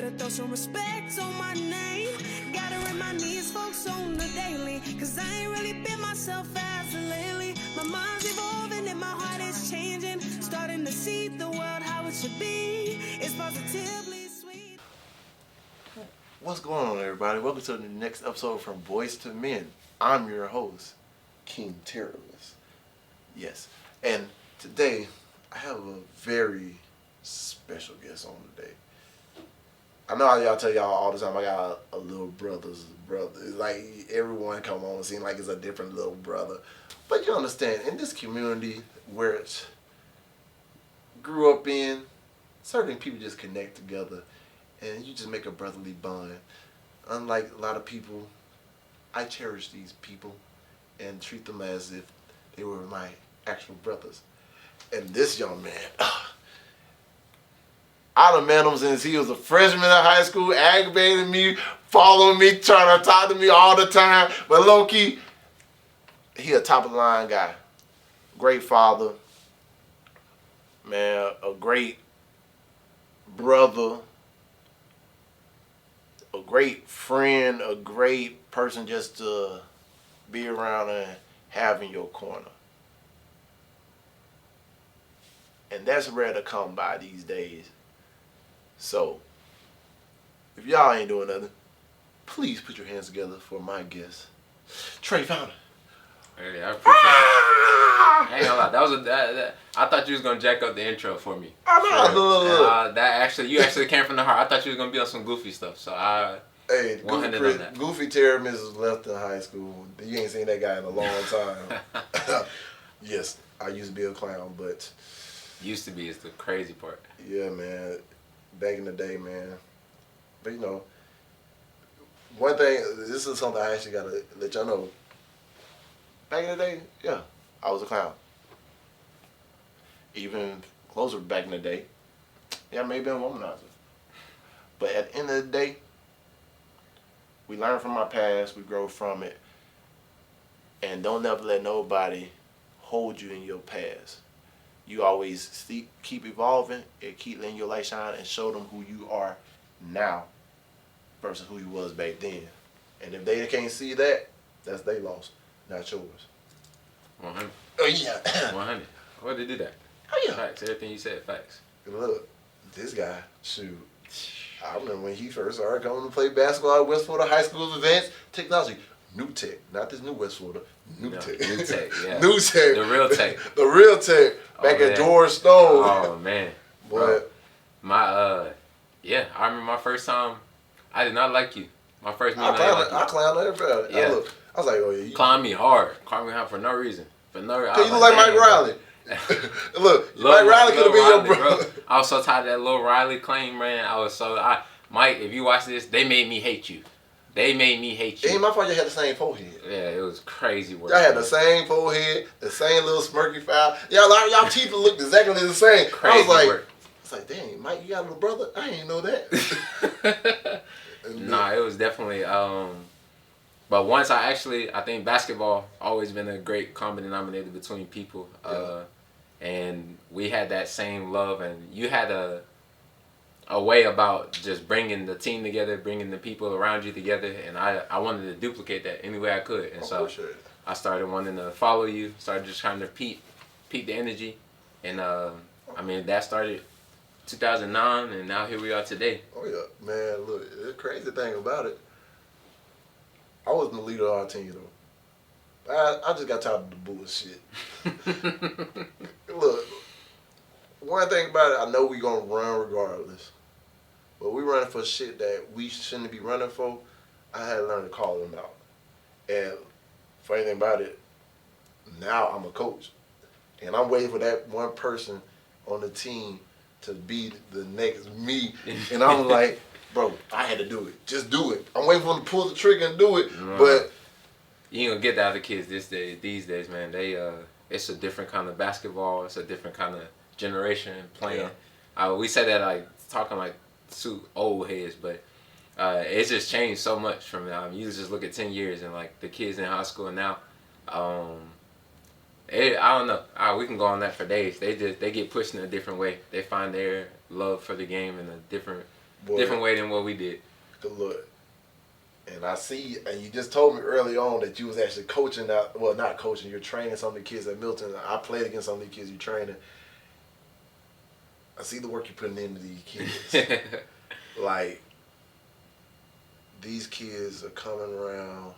Better throw some respect on my name. Gotta remind these folks on the daily, cause I ain't really been myself as of lately. My mind's evolving and my heart is changing. Starting to see the world how it should be. It's positively sweet. What's going on, everybody? Welcome to the next episode from Boys to Men. I'm your host, King Terrorless. Yes, and today I have a very special guest on today. I know how y'all tell y'all all the time I got a little brother's brother. It's like everyone come on and seem like it's a different little brother. But you understand, in this community where it grew up in, certain people just connect together and you just make a brotherly bond. Unlike a lot of people, I cherish these people and treat them as if they were my actual brothers. And this young man, I done met him since he was a freshman in high school, aggravating me, following me, trying to talk to me all the time. But low-key, he a top-of-the-line guy. Great father, man, a great brother, a great friend, a great person just to be around and have in your corner. And that's rare to come by these days. So, if y'all ain't doing nothing, please put your hands together for my guest, Trey Fountain. Hey, I appreciate it. I ain't gonna lie, that was I thought you was gonna jack up the intro for me. I know. You actually came from the heart. I thought you was gonna be on some goofy stuff, so I. Hey, 100 on that. Goofy Terrorless left in high school. You ain't seen that guy in a long time. Yes, I used to be a clown, but Used to be is the crazy part. yeah, man. Back in the day, man. But you know, one thing, this is something I actually gotta let y'all know. Back in the day, yeah, I was a clown. Even closer back in the day, yeah, I may have been a womanizer. But at the end of the day, we learn from our past, we grow from it, and don't never let nobody hold you in your past. You always keep evolving and keep letting your light shine and show them who you are now versus who you was back then. And if they can't see that, that's their loss, not yours. 100. Oh, yeah. 100. Why did they do that? Oh, yeah. Facts. Everything you said, facts. Look, this guy, shoot. I remember when he first started coming to play basketball at West Florida High School's Advanced Technology. New Tech, not this new West Florida. New Tech. New Tech, yeah. New Tech. The real Tech. The real Tech. Back at George Stone. Oh, man. But I remember my first time, I did not like you. My first meeting, I clowned everybody. Yeah. I was like, oh, yeah. You clown me hard. Clown me hard for no reason. For no reason. Cause you look like Mike Riley. Look, Mike Riley could have been your brother. Bro. I was so tired of that little Riley claim, man. Mike, if you watch this, they made me hate you. They made me hate you. It ain't my fault you had the same forehead. Yeah, it was crazy work. Y'all had the same forehead, the same little smirky file. Y'all teeth looked exactly the same. Crazy I was like, work. it's like, dang, Mike, you got a little brother? I ain't know that. Nah, it was definitely. But once I think basketball always been a great common denominator between people. Yeah. And we had that same love, and you had a way about just bringing the team together, bringing the people around you together, and I wanted to duplicate that any way I could, and so I started wanting to follow you, started just trying to peep the energy, and that started 2009, and now here we are today. Oh yeah, man, look, the crazy thing about it, I wasn't the leader of our team though. I just got tired of the bullshit. Look, one thing about it, I know we gonna run regardless. But we running for shit that we shouldn't be running for. I had to learn to call them out. And funny thing about it, now I'm a coach. And I'm waiting for that one person on the team to be the next me. And I'm like, bro, I had to do it. Just do it. I'm waiting for them to pull the trigger and do it. But you ain't gonna get the other kids these days, man. It's a different kind of basketball. It's a different kind of generation playing. Yeah. We say that like talking like two old heads, but it's just changed so much from you just look at 10 years and like the kids in high school now. I don't know. We can go on that for days. They get pushed in a different way. They find their love for the game in a different Boy, different way than what we did. good look. And I see, and you just told me early on that you was actually coaching out. Well, not coaching. You're training some of the kids at Milton. I played against some of the kids you're training. I see the work you're putting into these kids. Like, these kids are coming around.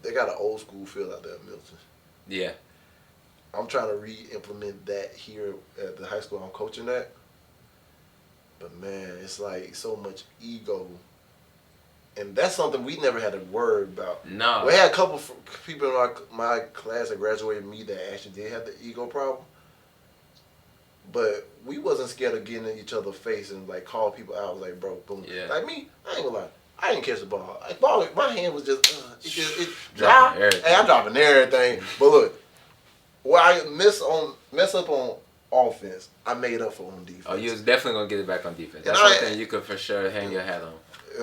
They got an old school feel out there at Milton. Yeah. I'm trying to re-implement that here at the high school I'm coaching at. But man, it's like so much ego. And that's something we never had to worry about. No. We had a couple people in my class that graduated with me that actually did have the ego problem. But we wasn't scared of getting in each other's face and like call people out. Like, bro, boom. Yeah. Like me, I ain't gonna lie. I didn't catch the ball. My hand was just, it dropping everything. Hey, I'm dropping everything. But look, where I mess up on offense, I made up for on defense. Oh, you was definitely gonna get it back on defense. That's And one thing you could for sure hang your hat on.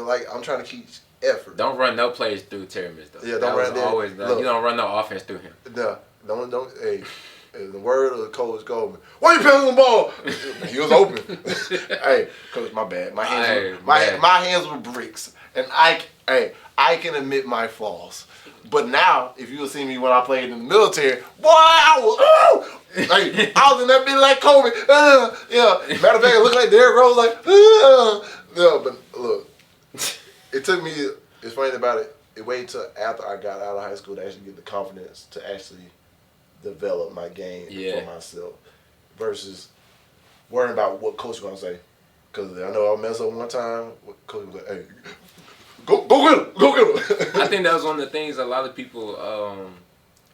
Like, I'm trying to keep effort. Don't run no plays through Terrence though. Yeah, don't run there. Always, you don't run no offense through him. No, don't. Hey, the word of Coach Goldman. Why you passing the ball? He was open. Hey, Coach, my bad. My hands were bricks, and I can admit my flaws. But now, if you would see me when I played in the military, boy, I was like, I was in that bit like Kobe. Yeah. Matter of fact, it looked like Derrick Rose, like, yeah. But look, it took me. It's funny about it. It waited till after I got out of high school to actually get the confidence to actually develop my game for myself, versus worrying about what coach is gonna say. Because I know I'll mess up one time. Coach was like, "Hey, go get him." I think that was one of the things a lot of people.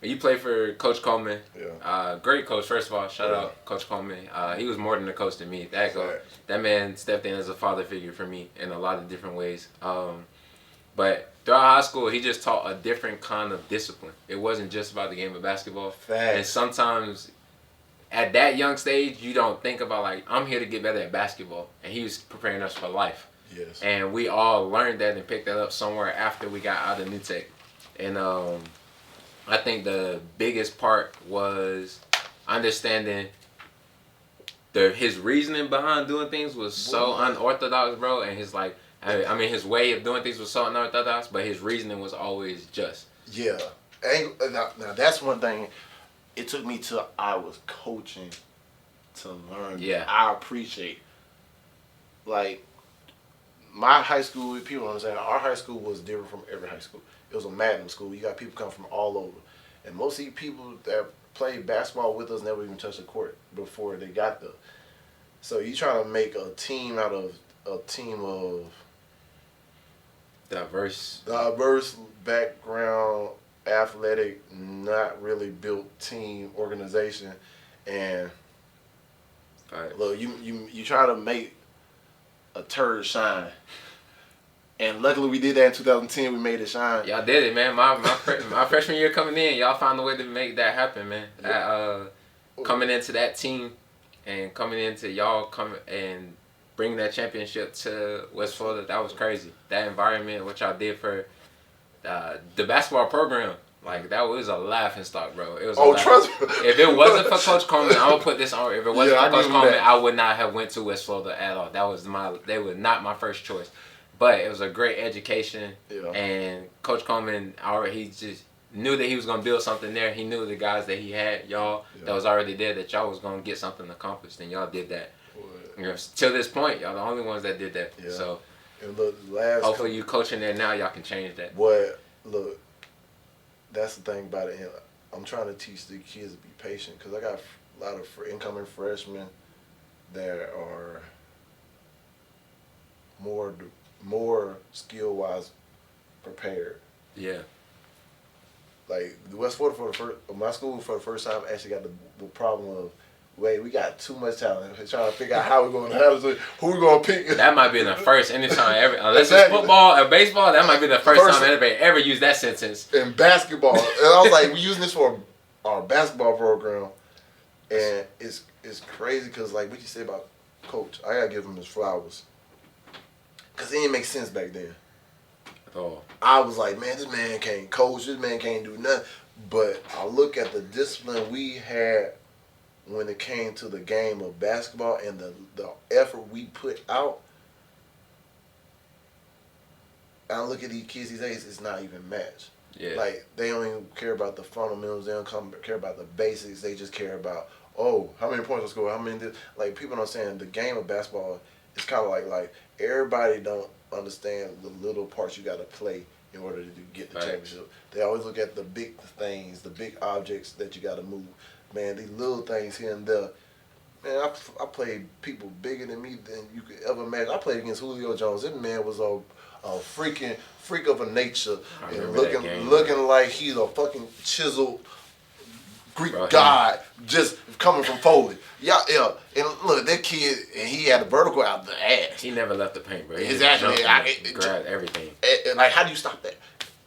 You played for Coach Coleman. Yeah. Great coach. First of all, shout out Coach Coleman. He was more than a coach to me. That man stepped in as a father figure for me in a lot of different ways. But throughout high school, he just taught a different kind of discipline. It wasn't just about the game of basketball. Facts. And sometimes at that young stage, you don't think about, like, I'm here to get better at basketball. And he was preparing us for life. Yes. And we all learned that and picked that up somewhere after we got out of New Tech. And I think the biggest part was understanding his reasoning behind doing things was so unorthodox, bro. And his his way of doing things was so unorthodox, but his reasoning was always just. Yeah. Now that's one thing. It took me till I was coaching to learn. Yeah. I appreciate. Like, my high school, people understand, our high school was different from every high school. It was a magnet school. You got people come from all over. And most of the people that played basketball with us never even touched the court before they got there. So you trying to make a team out of a team of diverse background, athletic, not really built team organization. And look, you try to make a turd shine. And luckily we did that in 2010. We made it shine. Y'all did it, man. My freshman year coming in, y'all found a way to make that happen, man. Yeah. Coming into that team and coming into y'all coming and bringing that championship to West Florida, that was crazy. That environment, what y'all did for the basketball program, like, that was a laughing stock, bro. It was. Trust me. If it wasn't for Coach Coleman, I'm gonna put this on. If it wasn't for Coach Coleman, that. I would not have went to West Florida at all. They were not my first choice. But it was a great education, and Coach Coleman he just knew that he was gonna build something there. He knew the guys that he had, y'all, that was already there, that y'all was gonna get something accomplished, and y'all did that. Till this point, y'all the only ones that did that. Yeah. So, and look, hopefully you coaching there now, y'all can change that. Boy, look, that's the thing about it. I'm trying to teach the kids to be patient, because I got a lot of incoming freshmen that are more skill-wise prepared. Yeah. Like, the West Florida my school for the first time actually got the problem of, wait, we got too much talent. We're trying to figure out how we're going to have it, who we're going to pick. That might be the first anytime ever, unless it's football or baseball. That might be the first time anybody ever used that sentence in basketball. And I was like, we're using this for our basketball program, and it's crazy because, like what you say about Coach, I gotta give him his flowers. Because it didn't make sense back then. Oh. I was like, man, this man can't coach. This man can't do nothing. But I look at the discipline we had when it came to the game of basketball and the effort we put out. I look at these kids these days, it's not even matched. Yeah. Like, they don't even care about the fundamentals. They don't care about the basics. They just care about, how many points I score, how many this. Like, people don't understand the game of basketball is kind of like everybody don't understand the little parts you got to play in order to get the championship. They always look at the big things, the big objects that you got to move. Man, these little things here and there. Man, I played people bigger than me than you could ever imagine. I played against Julio Jones. This man was a freak of a nature, and looking like he's a fucking chiseled Greek god just coming from Foley. Yeah. And look, that kid, and he had a vertical out the ass. He never left the paint, bro. He exactly. Grabbed everything. And like, how do you stop that?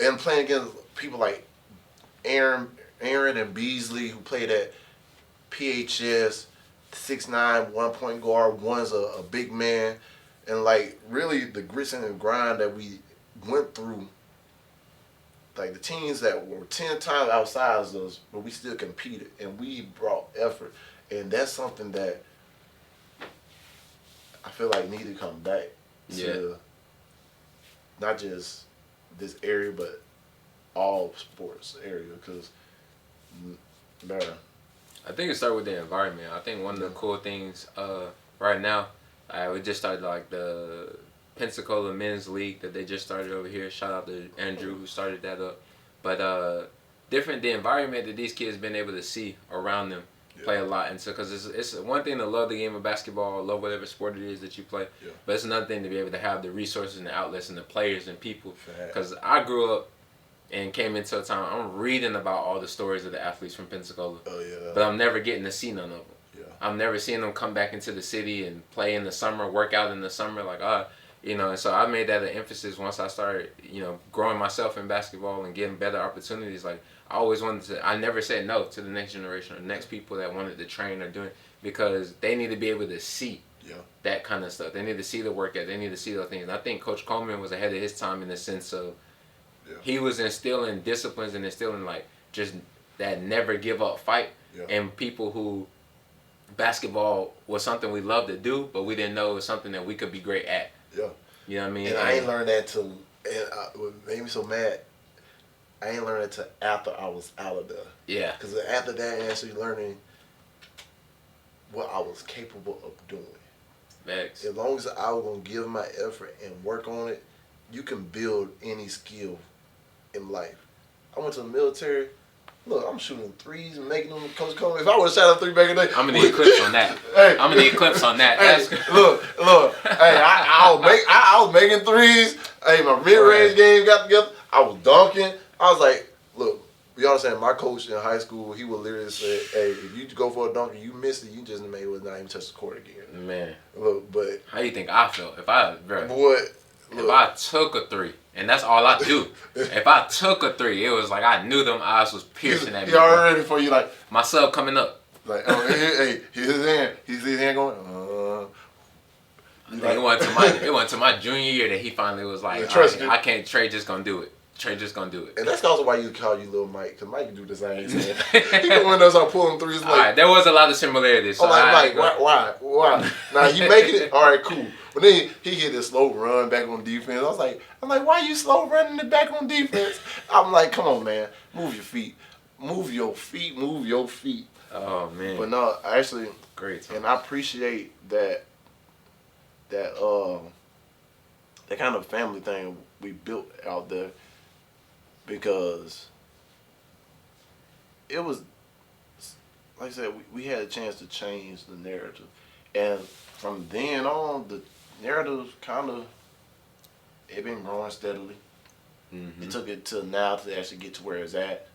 And playing against people like Aaron and Beasley, who played at PHS, 6'9", 1 point guard. One's a big man. And like, really the grits and the grind that we went through, like the teams that were 10 times outside of us, but we still competed and we brought effort. And that's something that I feel like need to come back to not just this area, but all sports area. Because, I think it started with the environment. I think one of the cool things right now, we just started like the Pensacola Men's League that they just started over here. Shout out to Andrew who started that up. But the environment that these kids been able to see around them play a lot into, because it's one thing to love the game of basketball, love whatever sport it is that you play, but it's another thing to be able to have the resources and the outlets and the players and people. Because I grew up and came into a time, I'm reading about all the stories of the athletes from Pensacola, but I'm never getting to see none of them. I'm never seeing them come back into the city and play in the summer, work out in the summer, and so I made that an emphasis once I started, growing myself in basketball and getting better opportunities. Like, I always I never said no to the next generation or next people that wanted to train or doing, because they need to be able to see that kind of stuff. They need to see the work ethic. They need to see those things. And I think Coach Coleman was ahead of his time in the sense of he was instilling disciplines and instilling like just that never give up fight and people who basketball was something we loved to do, but we didn't know it was something that we could be great at. You know what I mean? And I ain't learned that till, and what made me so mad, I ain't learned that till after I was out of there. Yeah. Because after that, actually learning what I was capable of doing. Facts. As long as I was going to give my effort and work on it, you can build any skill in life. I went to the military. Look, I'm shooting threes and making them. Coach Coleman, if I would have shot a three back in the day, I'm gonna need clips on that. Hey, I'm gonna need clips on that. Hey, look. Hey, I was making threes. Hey, my mid-range game got together. I was dunking. I was like, look, you understand? My coach in high school, he would literally say, "Hey, if you go for a dunk and you miss it, you just not even touch the court again." Man, look, but how you think I felt if I took a three? And that's all I do. If I took a three, it was like I knew them eyes was piercing at me. He already for you, like my sub coming up. Like, hey, here's his hand. He's his hand going. It went to my junior year that he finally was like, I can't. Trey just gonna do it. Trey just gonna do it. And that's also why you call you Little Mike, because Mike can do the same thing. He the one that's out pulling threes. Like, all right, there was a lot of similarities. So Mike, why? Now you making it? All right, cool. But then he hit this slow run back on defense. I'm like, why you slow running it back on defense? I'm like, come on, man, move your feet. Oh man. But no, actually, great. And I appreciate that kind of family thing we built out there, because it was, like I said, we had a chance to change the narrative. And from then on, the narrative it been growing steadily. Mm-hmm. It took it till now to actually get to where it's at.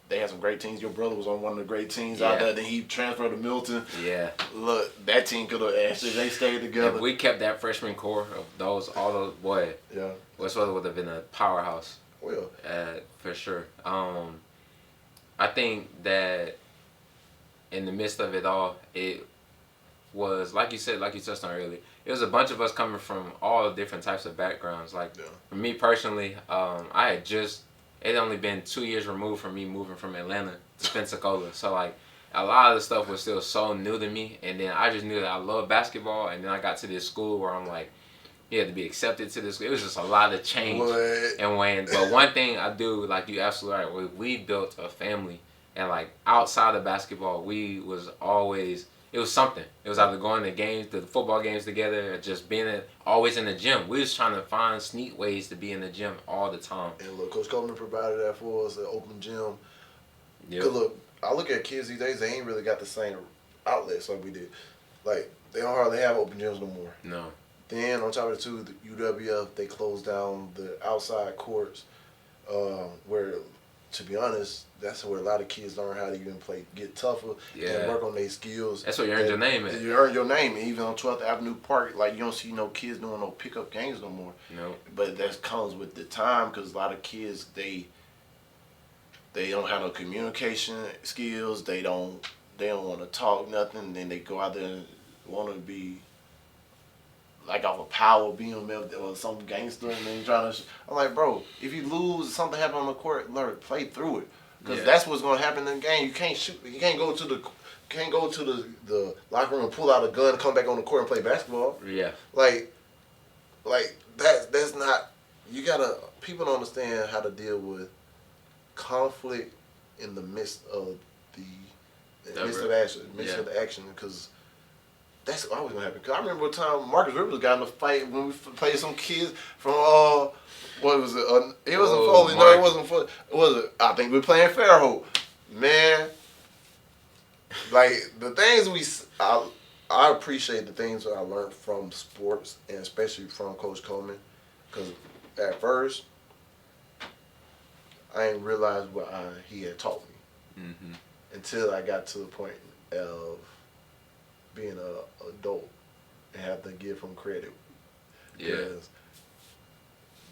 They had some great teams. Your brother was on one of the great teams out there. Then he transferred to Milton. Yeah. Look, that team could have actually, they stayed together. If we kept that freshman core of all those, boy. Yeah. Westwood would have been a powerhouse. Well. For sure. I think that in the midst of it all, it was, like you said, like you touched on earlier, it was a bunch of us coming from all different types of backgrounds. Like, for me personally, I had just, it had only been 2 years removed from me moving from Atlanta to Pensacola. So, like, a lot of the stuff was still so new to me, and then I just knew that I loved basketball, and then I got to this school where I'm like, you had to be accepted to this. It was just a lot of change. What? But one thing I do, like you absolutely right, we built a family, and like outside of basketball, we was always, it was something. It was either going to games, the football games together, or just being always in the gym. We was trying to find sneak ways to be in the gym all the time. And look, Coach Coleman provided that for us, an open gym. Yep. Cause look, I look at kids these days, they ain't really got the same outlets like we did. Like, they don't hardly have open gyms no more. No. Then, on top of it, too, the UWF, they closed down the outside courts, where, to be honest, that's where a lot of kids learn how to even get tougher and work on their skills. That's where you earned your name at. You earn your name. And even on 12th Avenue Park, like, you don't see no kids doing no pickup games no more. No. But that comes with the time, because a lot of kids, they don't have no communication skills. They don't want to talk nothing. Then they go out there and want to be like off a power beam or some gangster, and then trying to. I'm like, bro, if you lose, something happen on the court, learn, play through it, because that's what's gonna happen in the game. You can't shoot. You can't go to the locker room and pull out a gun and come back on the court and play basketball. Yeah. Like that's not. You gotta. People don't understand how to deal with conflict in the midst of the action, because that's always gonna happen. Cause I remember a time Marcus Rivers got in a fight when we played some kids from what was it? It wasn't Foley. No, it wasn't Foley. Was it? I think we were playing Fairhope. Man, like the things I appreciate the things that I learned from sports, and especially from Coach Coleman, because at first I didn't realize what he had taught me until I got to the point of being an adult and have to give him credit. Because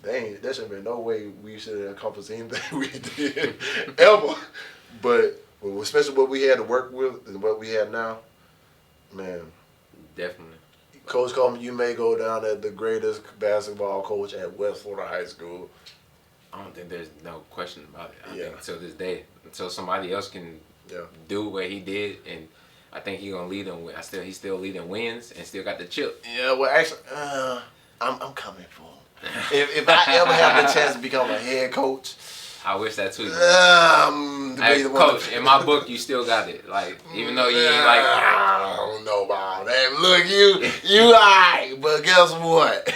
there should have been no way we should have accomplished anything we did ever. But especially what we had to work with and what we have now, man. Definitely. Coach Coleman, you may go down as the greatest basketball coach at West Florida High School. I don't think there's no question about it. I think until this day, until somebody else can do what he did, and I think he's gonna lead them. He's still leading wins and still got the chip. Yeah, well, actually, I'm coming for him. If I ever have the chance to become a head coach, I wish that too. Hey, coach, in my book, you still got it. Like, even though you ain't like, I don't know about that. Look, you alright, but guess what?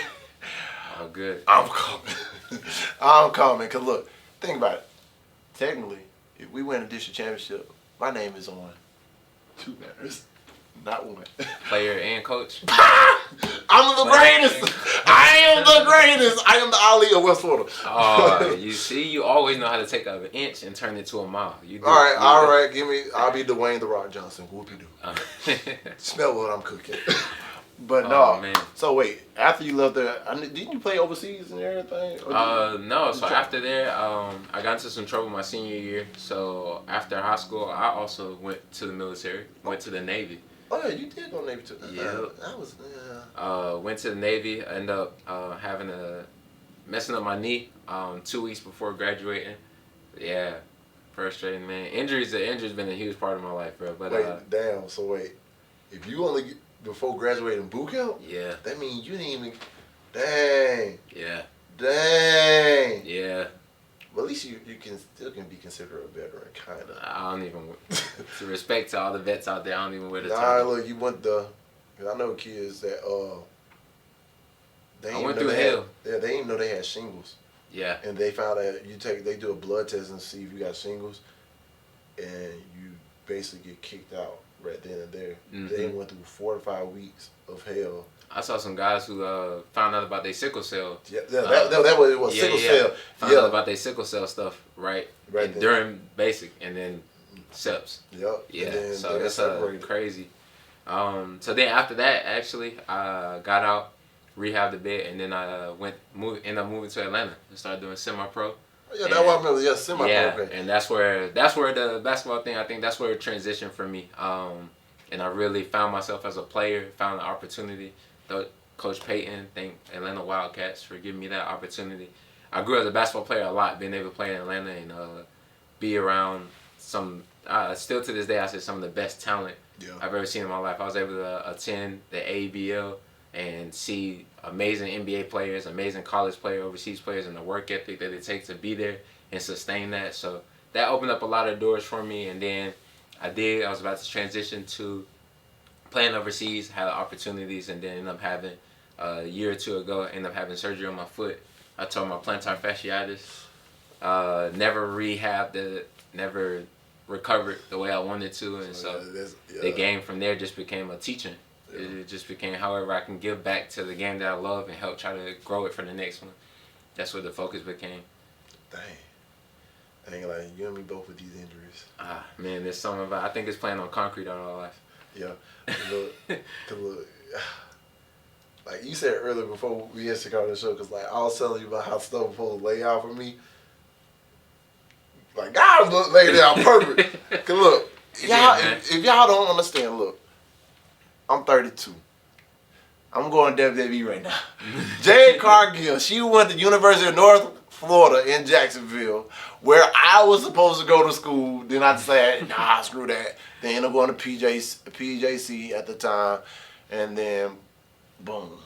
Oh, good. I'm coming. I'm coming. Cause look, think about it. Technically, if we win a district championship, my name is on 2 banners, not 1. Player and coach. I'm the greatest. I am the greatest. I am the Ali of West Florida. Oh, you see, you always know how to take an inch and turn it to a mile. You do. All right. Give me. I'll be Dwayne the Rock Johnson. Whoop-de-doo. Smell what I'm cooking. But no. Man. So wait, after you left there, didn't you play overseas and everything? No. So after there, I got into some trouble my senior year. So after high school, I also went to the military. Went to the Navy. Oh yeah, you did go Navy too. Yeah. That was. Went to the Navy. Ended up messing up my knee 2 weeks before graduating. Yeah, frustrating, man. Injuries been a huge part of my life, bro. But wait, damn. So wait, if you only before graduating boot camp, that means you didn't even. Dang. Yeah. Dang. Yeah. Well, at least you still can be considered a veteran, kind of. I don't even. To respect to all the vets out there, I don't even wear the title. title. Look, you went I know kids that they I went through hell. They didn't even know they had shingles. Yeah. And they found out they do a blood test and see if you got shingles, and you basically get kicked out right then and there. They went through 4 to 5 weeks of hell. I saw some guys who found out about their sickle cell. Yeah, that was it was sickle cell. Found out about their sickle cell stuff, right during basic, and then SEPs. Yep. Yeah. So it's crazy. So then after that, actually, I got out, rehabbed a bit, and then I ended up moving to Atlanta and started doing semi-pro. Yeah, that's what I remember. Yeah, semi-pro. Yeah, and that's where the basketball thing. I think that's where it transitioned for me. And I really found myself as a player, found the opportunity. Coach Payton, thank Atlanta Wildcats for giving me that opportunity. I grew as a basketball player a lot, being able to play in Atlanta and be around still to this day, I say some of the best talent I've ever seen in my life. I was able to attend the ABL and see amazing NBA players, amazing college players, overseas players, and the work ethic that it takes to be there and sustain that. So that opened up a lot of doors for me. And then I was about to transition to playing overseas, had opportunities, and then ended up having a year or two ago, ended up having surgery on my foot. I tore my plantar fasciitis. Never rehabbed it, never recovered the way I wanted to, and so the game from there just became a teaching. It just became however I can give back to the game that I love and help try to grow it for the next one. That's what the focus became. Dang. I ain't like you and me both with these injuries. Man, there's something about, I think it's playing on concrete all our life. Yeah. Look, like you said earlier before we had to go on the show, because like I was telling you about how stuff was supposed to lay out for me. Like God laid it out perfect. Cause look, y'all, if y'all don't understand, look, I'm 32. I'm going to WWE right now. Jade Cargill, she went to University of North Florida in Jacksonville, where I was supposed to go to school. Then I decided, nah, screw that. Then ended up going to PJC at the time, and then boom,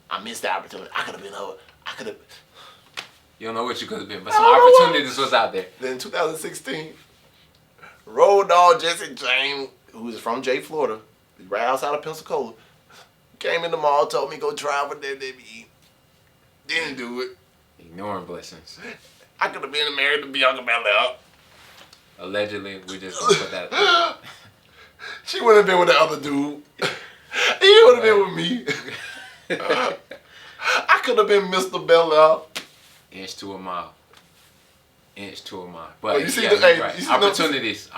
I missed the opportunity. I could have been over. I could have. You don't know what you could have been, but some opportunities was out there. Then in 2016, Road Dogg Jesse James, who is from Florida, right outside of Pensacola, came in the mall, told me go try for WWE. Didn't do it. Ignoring blessings. I could have been married to Bianca Belair. Allegedly, we just gonna put that. She would have been with the other dude. He would have been with me. I could have been Mr. Belair. Inch to a mile. But you see right. You see opportunities.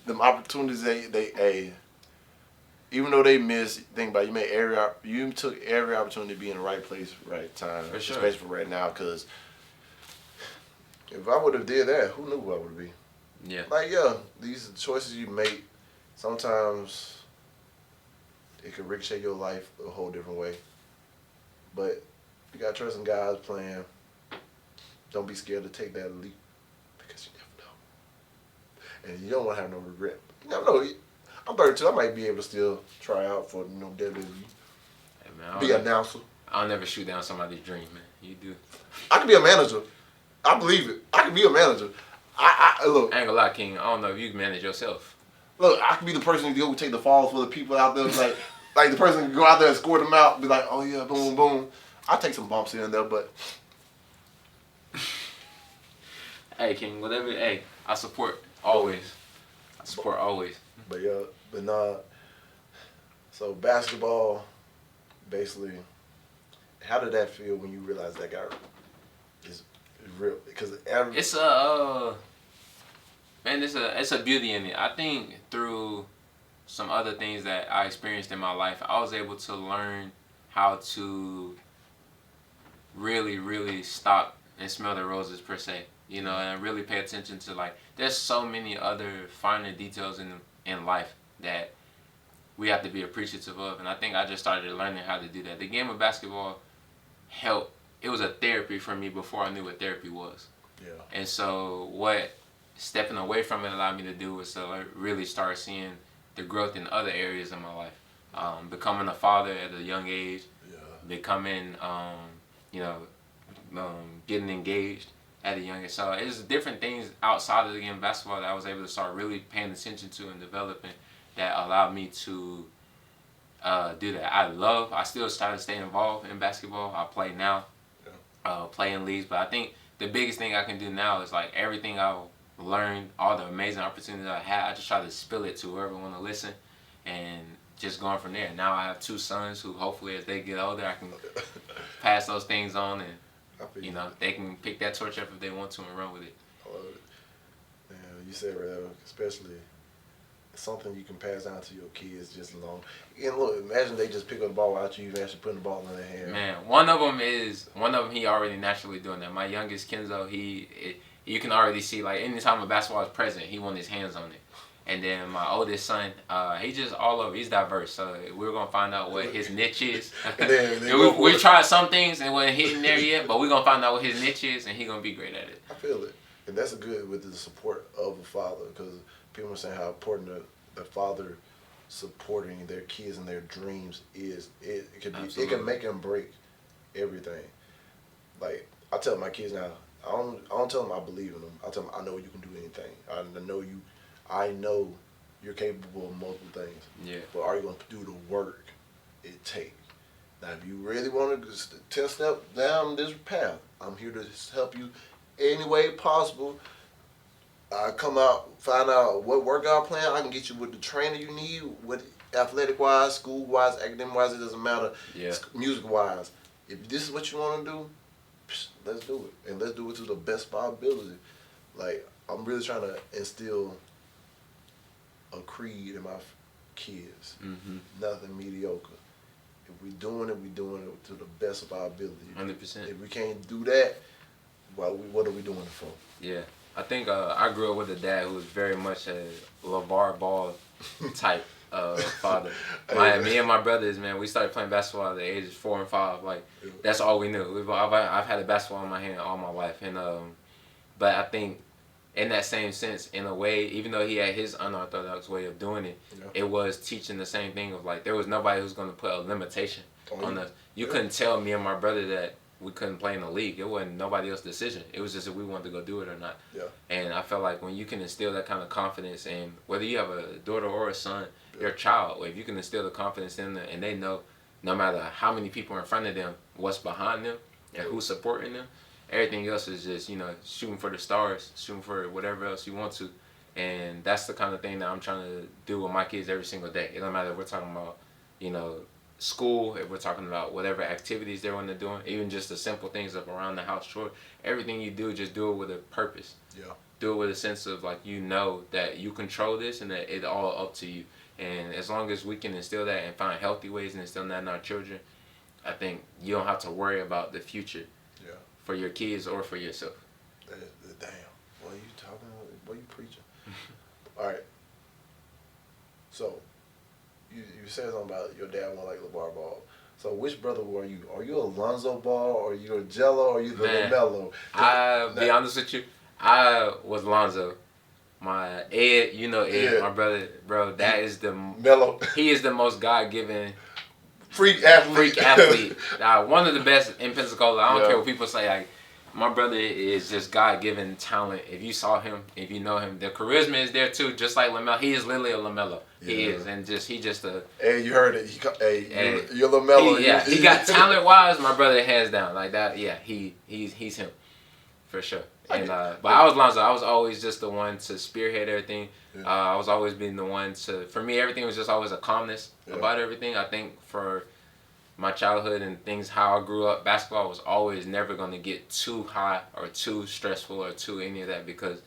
Them opportunities, they even though they missed, think about it, you took every opportunity to be in the right place, right time, for sure. especially for right now. Because if I would have did that, who knew who I would be? Yeah. Like these choices you make, sometimes it can ricochet your life a whole different way. But you gotta trust in God's plan. Don't be scared to take that leap, because you never know. And you don't want to have no regret. You never know. I'm 32. I might be able to still try out for WWE. Hey man, be an announcer. I'll never shoot down somebody's dream, man. You do. I can be a manager. I believe it. I can be a manager. I look. I ain't gonna lie, King. I don't know if you can manage yourself. Look, I can be the person who take the falls for the people out there. Like the person who go out there and score them out. Be like, oh yeah, boom, boom. I take some bumps here and there, but. Hey King, whatever. Hey, I support always. But nah. So basketball, basically, how did that feel when you realized that guy is real? Because it's a beauty in it. I think through some other things that I experienced in my life, I was able to learn how to really, really stop and smell the roses per se. You know, and really pay attention to, like, there's so many other finer details in life that we have to be appreciative of. And I think I just started learning how to do that. The game of basketball helped. It was a therapy for me before I knew what therapy was. Yeah. And so what stepping away from it allowed me to do was to really start seeing the growth in other areas of my life. Becoming a father at a young age. Yeah. Becoming, getting engaged at a young age. So it's different things outside of the game of basketball that I was able to start really paying attention to and developing that allowed me to do that. I still try to stay involved in basketball. I play now, play in leagues, but I think the biggest thing I can do now is like everything I've learned, all the amazing opportunities I had, I just try to spill it to whoever want to listen and just going from there. Now I have 2 sons who hopefully as they get older I can pass those things on and they can pick that torch up if they want to and run with it. I love it. Yeah, you said right there, especially something you can pass down to your kids just along. And look, imagine they just pick up the ball out you actually putting the ball in their hand. Man, one of them he already naturally doing that. My youngest Kenzo, you can already see, like, anytime a basketball is present, he wants his hands on it. And then my oldest son, he just all over. He's diverse, so we're gonna find out what his niche is. We tried some things and wasn't hitting there yet, but we're gonna find out what his niche is, and he's gonna be great at it. I feel it. And that's good with the support of a father, because people are saying how important the father supporting their kids and their dreams is. It can be, it can make and break everything. Like I tell my kids now, I don't tell them I believe in them. I tell them I know you can do anything. I know you're capable of multiple things. Yeah. But are you going to do the work it takes? Now, if you really want to 10 steps down this path, I'm here to help you any way possible. I come out, find out what workout plan I can get you with the trainer you need, with athletic wise, school wise, academic wise, it doesn't matter. Yeah. Music wise. If this is what you want to do, let's do it. And let's do it to the best of our ability. Like, I'm really trying to instill a creed in my kids. Mm-hmm. Nothing mediocre. If we're doing it to the best of our ability. 100%. If we can't do that, what are we doing it for? Yeah. I think I grew up with a dad who was very much a LeVar Ball type father. Me and my brothers, man, we started playing basketball at the ages 4 and 5. Like, that's all we knew. I've had a basketball in my hand all my life. And but I think in that same sense, in a way, even though he had his unorthodox way of doing it, it was teaching the same thing of, like, there was nobody who's going to put a limitation on us. You couldn't tell me and my brother that we couldn't play in the league. It wasn't nobody else's decision. It was just if we wanted to go do it or not. Yeah. And I felt like when you can instill that kind of confidence in, whether you have a daughter or a son, your child, or if you can instill the confidence in them and they know no matter how many people are in front of them, what's behind them and who's supporting them, everything else is just, shooting for the stars, shooting for whatever else you want to. And that's the kind of thing that I'm trying to do with my kids every single day. It don't matter if we're talking about, school, if we're talking about whatever activities they want to do, even just the simple things of around the house chore, everything you do, just do it with a purpose. Yeah. Do it with a sense of, like, that you control this and that it's all up to you. And as long as we can instill that and find healthy ways and instill that in our children, I think you don't have to worry about the future for your kids or for yourself. Damn. What are you talking about? What are you preaching? All right. So, you said something about your dad went like LeVar Ball. So which brother were you? Are you a Lonzo Ball, or you a Jello, or you the LaMelo? I'll be honest with you, I was Lonzo. My Ed, Ed, my brother, bro, that is the Melo. He is the most God-given freak athlete. One of the best in Pensacola. I don't care what people say. Like, my brother is just God-given talent. If you saw him, if you know him, the charisma is there too. Just like LaMelo, he is literally a LaMelo. He is, and he just a. Hey, you heard it. You're LaMelo. He got talent-wise. My brother hands down like that. Yeah, he's him, for sure. And but I was Lonzo. I was always just the one to spearhead everything. I was always being the one to. For me, everything was just always a calmness about everything. I think for my childhood and things, how I grew up, basketball was always never going to get too high or too stressful or too any of that, because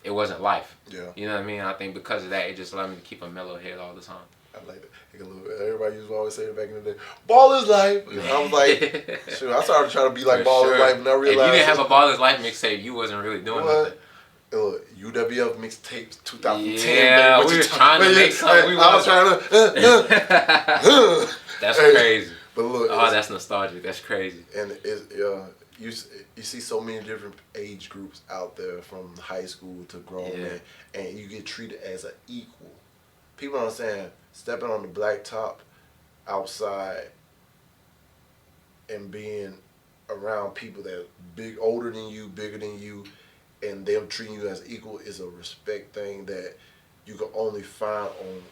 it wasn't life. Yeah. You know what I mean? I think because of that, it just allowed me to keep a mellow head all the time. I like that. Everybody used to always say it back in the day, ball is life. And I was like, sure, I started trying to be like ball is life, and I realized. If you didn't have a ball is life mixtape, you wasn't really doing nothing. UWF mixtapes 2010. Yeah, we were trying to make something. I was trying to. That's crazy. But look, that's nostalgic. That's crazy. And you see so many different age groups out there, from high school to grown men, and you get treated as an equal. People don't understand, stepping on the black top outside and being around people that older than you, bigger than you, and them treating you as equal is a respect thing that you can only find on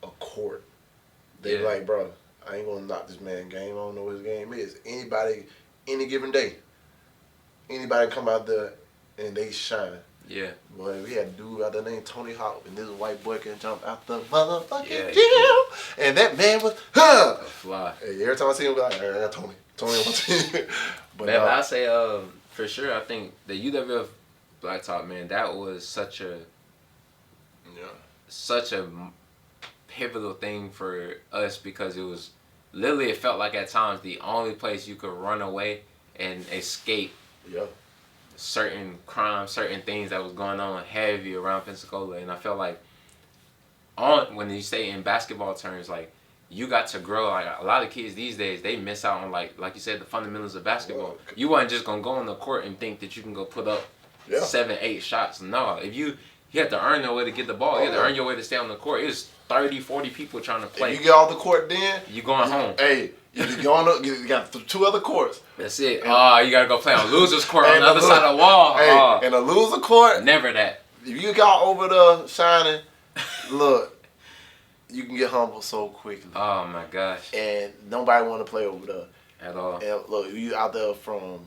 a court. They like, bro, I ain't gonna knock this man game. I don't know what his game is. Anybody, any given day, anybody come out there and they shine. Yeah. Boy, we had a dude out there named Tony Hawk, and this white boy can jump out the motherfucking gym. And that man was, a fly. Hey, every time I see him, I'm like, I got Tony. Tony on my team. But man, I say, for sure, I think the UWF Blacktop, man, that was such a pivotal thing for us, because it was literally, it felt like at times the only place you could run away and escape certain crimes, certain things that was going on heavy around Pensacola. And I felt like when you say in basketball terms, like, you got to grow. Like, a lot of kids these days, they miss out on, like you said, the fundamentals of basketball. You weren't just gonna go on the court and think that you can go put up 7, 8 shots. No, if you have to earn your way to get the ball. You have to earn your way to stay on the court. It's 30, 40 people trying to play. If you get off the court, then you going home. Hey, you going up? You got 2 other courts. That's it. You gotta go play on loser's court on the other side of the wall. Hey, and a loser court. Never that. If you got over the shining, look, you can get humbled so quickly. Oh my gosh. And nobody want to play over there at all. And look, you out there from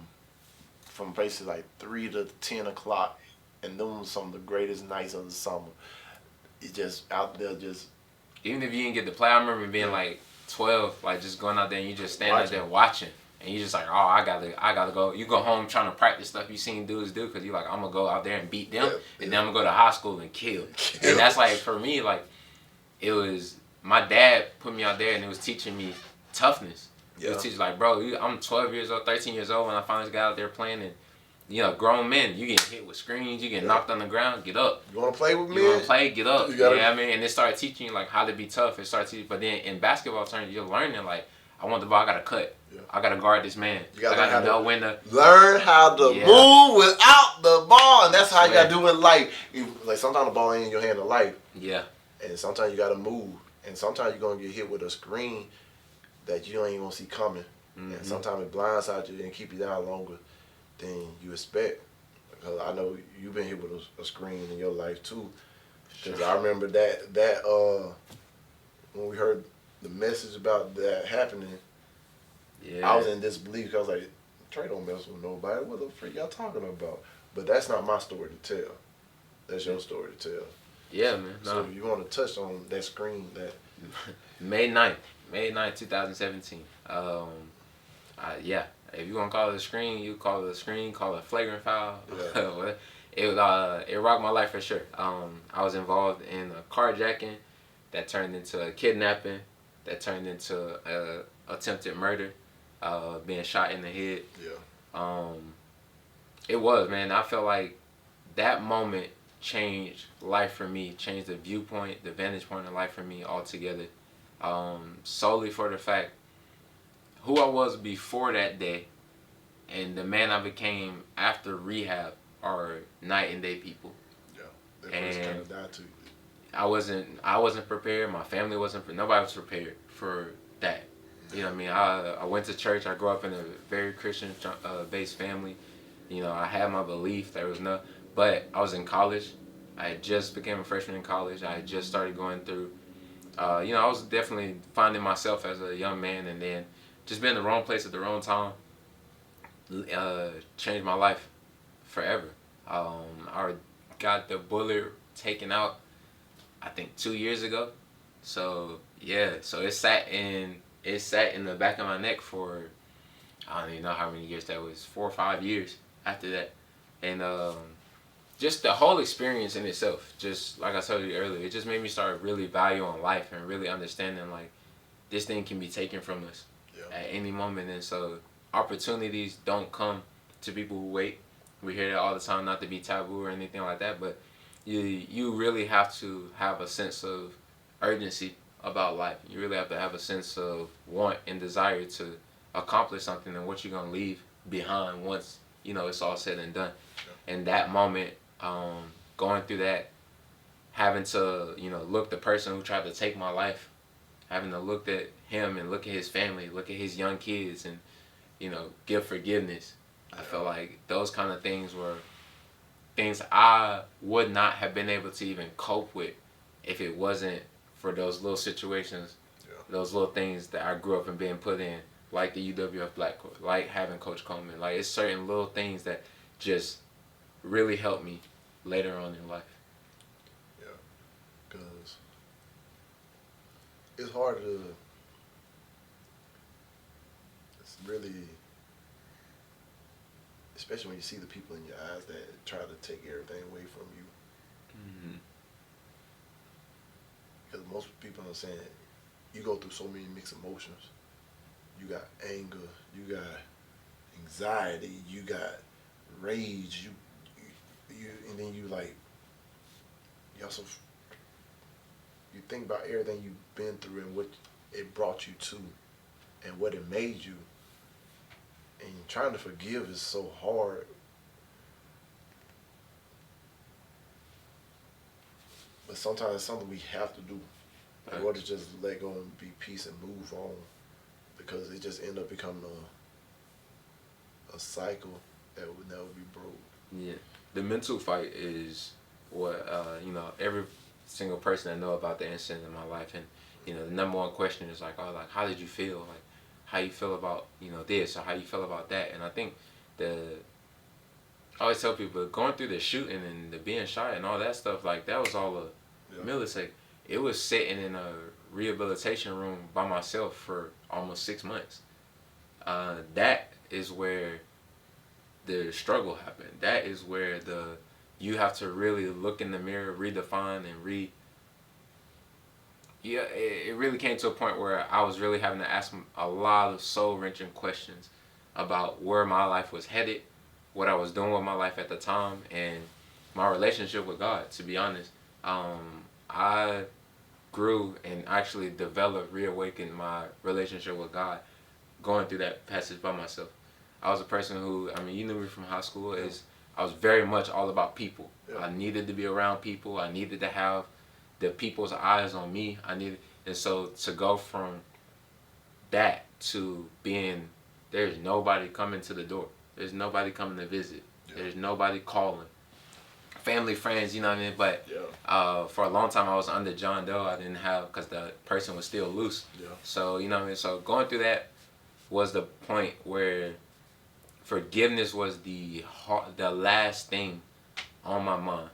places like 3 to 10 o'clock, and them some of the greatest nights of the summer. You just out there, just even if you didn't get to play. I remember being like 12, like just going out there and you just standing out there watching, and you just like, oh, I gotta go. You go home trying to practice stuff you seen dudes do, because you like, I'm gonna go out there and beat them, and then I'm gonna go to high school and kill. And that's like, for me, like, it was my dad put me out there, and it was teaching me toughness. It was teaching, like, bro, I'm 12 years old, 13 years old when I finally got out there playing, and grown men, you get hit with screens, you get knocked on the ground, get up. You want to play with me? You want to play, get up. You know what I mean? And it started teaching you, like, how to be tough. It started teaching, but then in basketball terms, you're learning, like, I want the ball, I got to cut. Yeah. I got to guard this man. I got to know when to. Learn how to move without the ball, and that's how you got to do it in life. Like, sometimes the ball ain't in your hand in life. Yeah. And sometimes you got to move. And sometimes you're going to get hit with a screen that you don't even want to see coming. Mm-hmm. And sometimes it blindsides you and keep you down longer than you expect. Because I know you've been hit with a screen in your life too. Because I remember that when we heard the message about that happening, I was in disbelief because I was like, Trey don't mess with nobody. What the freak y'all talking about? But that's not my story to tell. That's your story to tell. Yeah, man. No. So you want to touch on that screen that May 9th, 2017. If you want to call it a screen, you call it a screen, call it a flagrant foul. Yeah. It rocked my life for sure. I was involved in a carjacking that turned into a kidnapping, that turned into attempted murder, being shot in the head. Yeah. It was, man. I felt like that moment changed life for me, changed the viewpoint, the vantage point of life for me altogether. Solely for the fact who I was before that day and the man I became after rehab are night and day people. Yeah, that person kind of died too. I wasn't prepared. My family wasn't. Nobody was prepared for that. You know what I mean? I went to church. I grew up in a very Christian based family. I had my belief. But I was in college. I had just became a freshman in college. I had just started going through. I was definitely finding myself as a young man, and then just being in the wrong place at the wrong time changed my life forever. I got the bullet taken out, I think 2 years ago. So so it sat in the back of my neck for, I don't even know how many years that was, 4 or 5 years after that, and just the whole experience in itself, just like I told you earlier, it just made me start really valuing life and really understanding, like, this thing can be taken from us at any moment. And so opportunities don't come to people who wait. We hear that all the time, not to be taboo or anything like that, but you really have to have a sense of urgency about life. You really have to have a sense of want and desire to accomplish something and what you're going to leave behind once, it's all said and done. And that moment, going through that, having to, look the person who tried to take my life, having to look at him and look at his family, look at his young kids, and, give forgiveness. I felt like those kind of things were things I would not have been able to even cope with if it wasn't for those little situations, those little things that I grew up and being put in, like the UWF Black Court, like having Coach Coleman. Like, it's certain little things that just really helped me later on in life. Yeah, because it's hard to, it's really, especially when you see the people in your eyes that try to take everything away from you. Mm-hmm. Because most people are saying, you go through so many mixed emotions. You got anger, you got anxiety, you got rage, you and then you also you think about everything you've been through and what it brought you to and what it made you. And trying to forgive is so hard sometimes it's something we have to do in order to just let go and be peace and move on, because it just end up becoming a cycle that would never be broke. Yeah, the mental fight is what every single person that know about the incident in my life, and the number one question is like, oh, like how did you feel, like how you feel about this, or how you feel about that. And I think I always tell people going through the shooting and the being shot and all that stuff, like that was all a millisecond. It was sitting in a rehabilitation room by myself for almost 6 months. That is where the struggle happened. That is where you have to really look in the mirror, redefine, and it really came to a point where I was really having to ask a lot of soul-wrenching questions about where my life was headed, what I was doing with my life at the time, and my relationship with God, to be honest. I grew and actually developed, reawakened my relationship with God going through that passage by myself. I was a person who, you knew me from high school, I was very much all about people. Yeah. I needed to be around people. I needed to have the people's eyes on me. And so to go from that to being, there's nobody coming to the door. There's nobody coming to visit. Yeah. There's nobody calling. Family, friends, you know what I mean? But for a long time I was under John Doe. I didn't have, because the person was still loose. Yeah. So, you know what I mean? So going through that was the point where forgiveness was the last thing on my mind.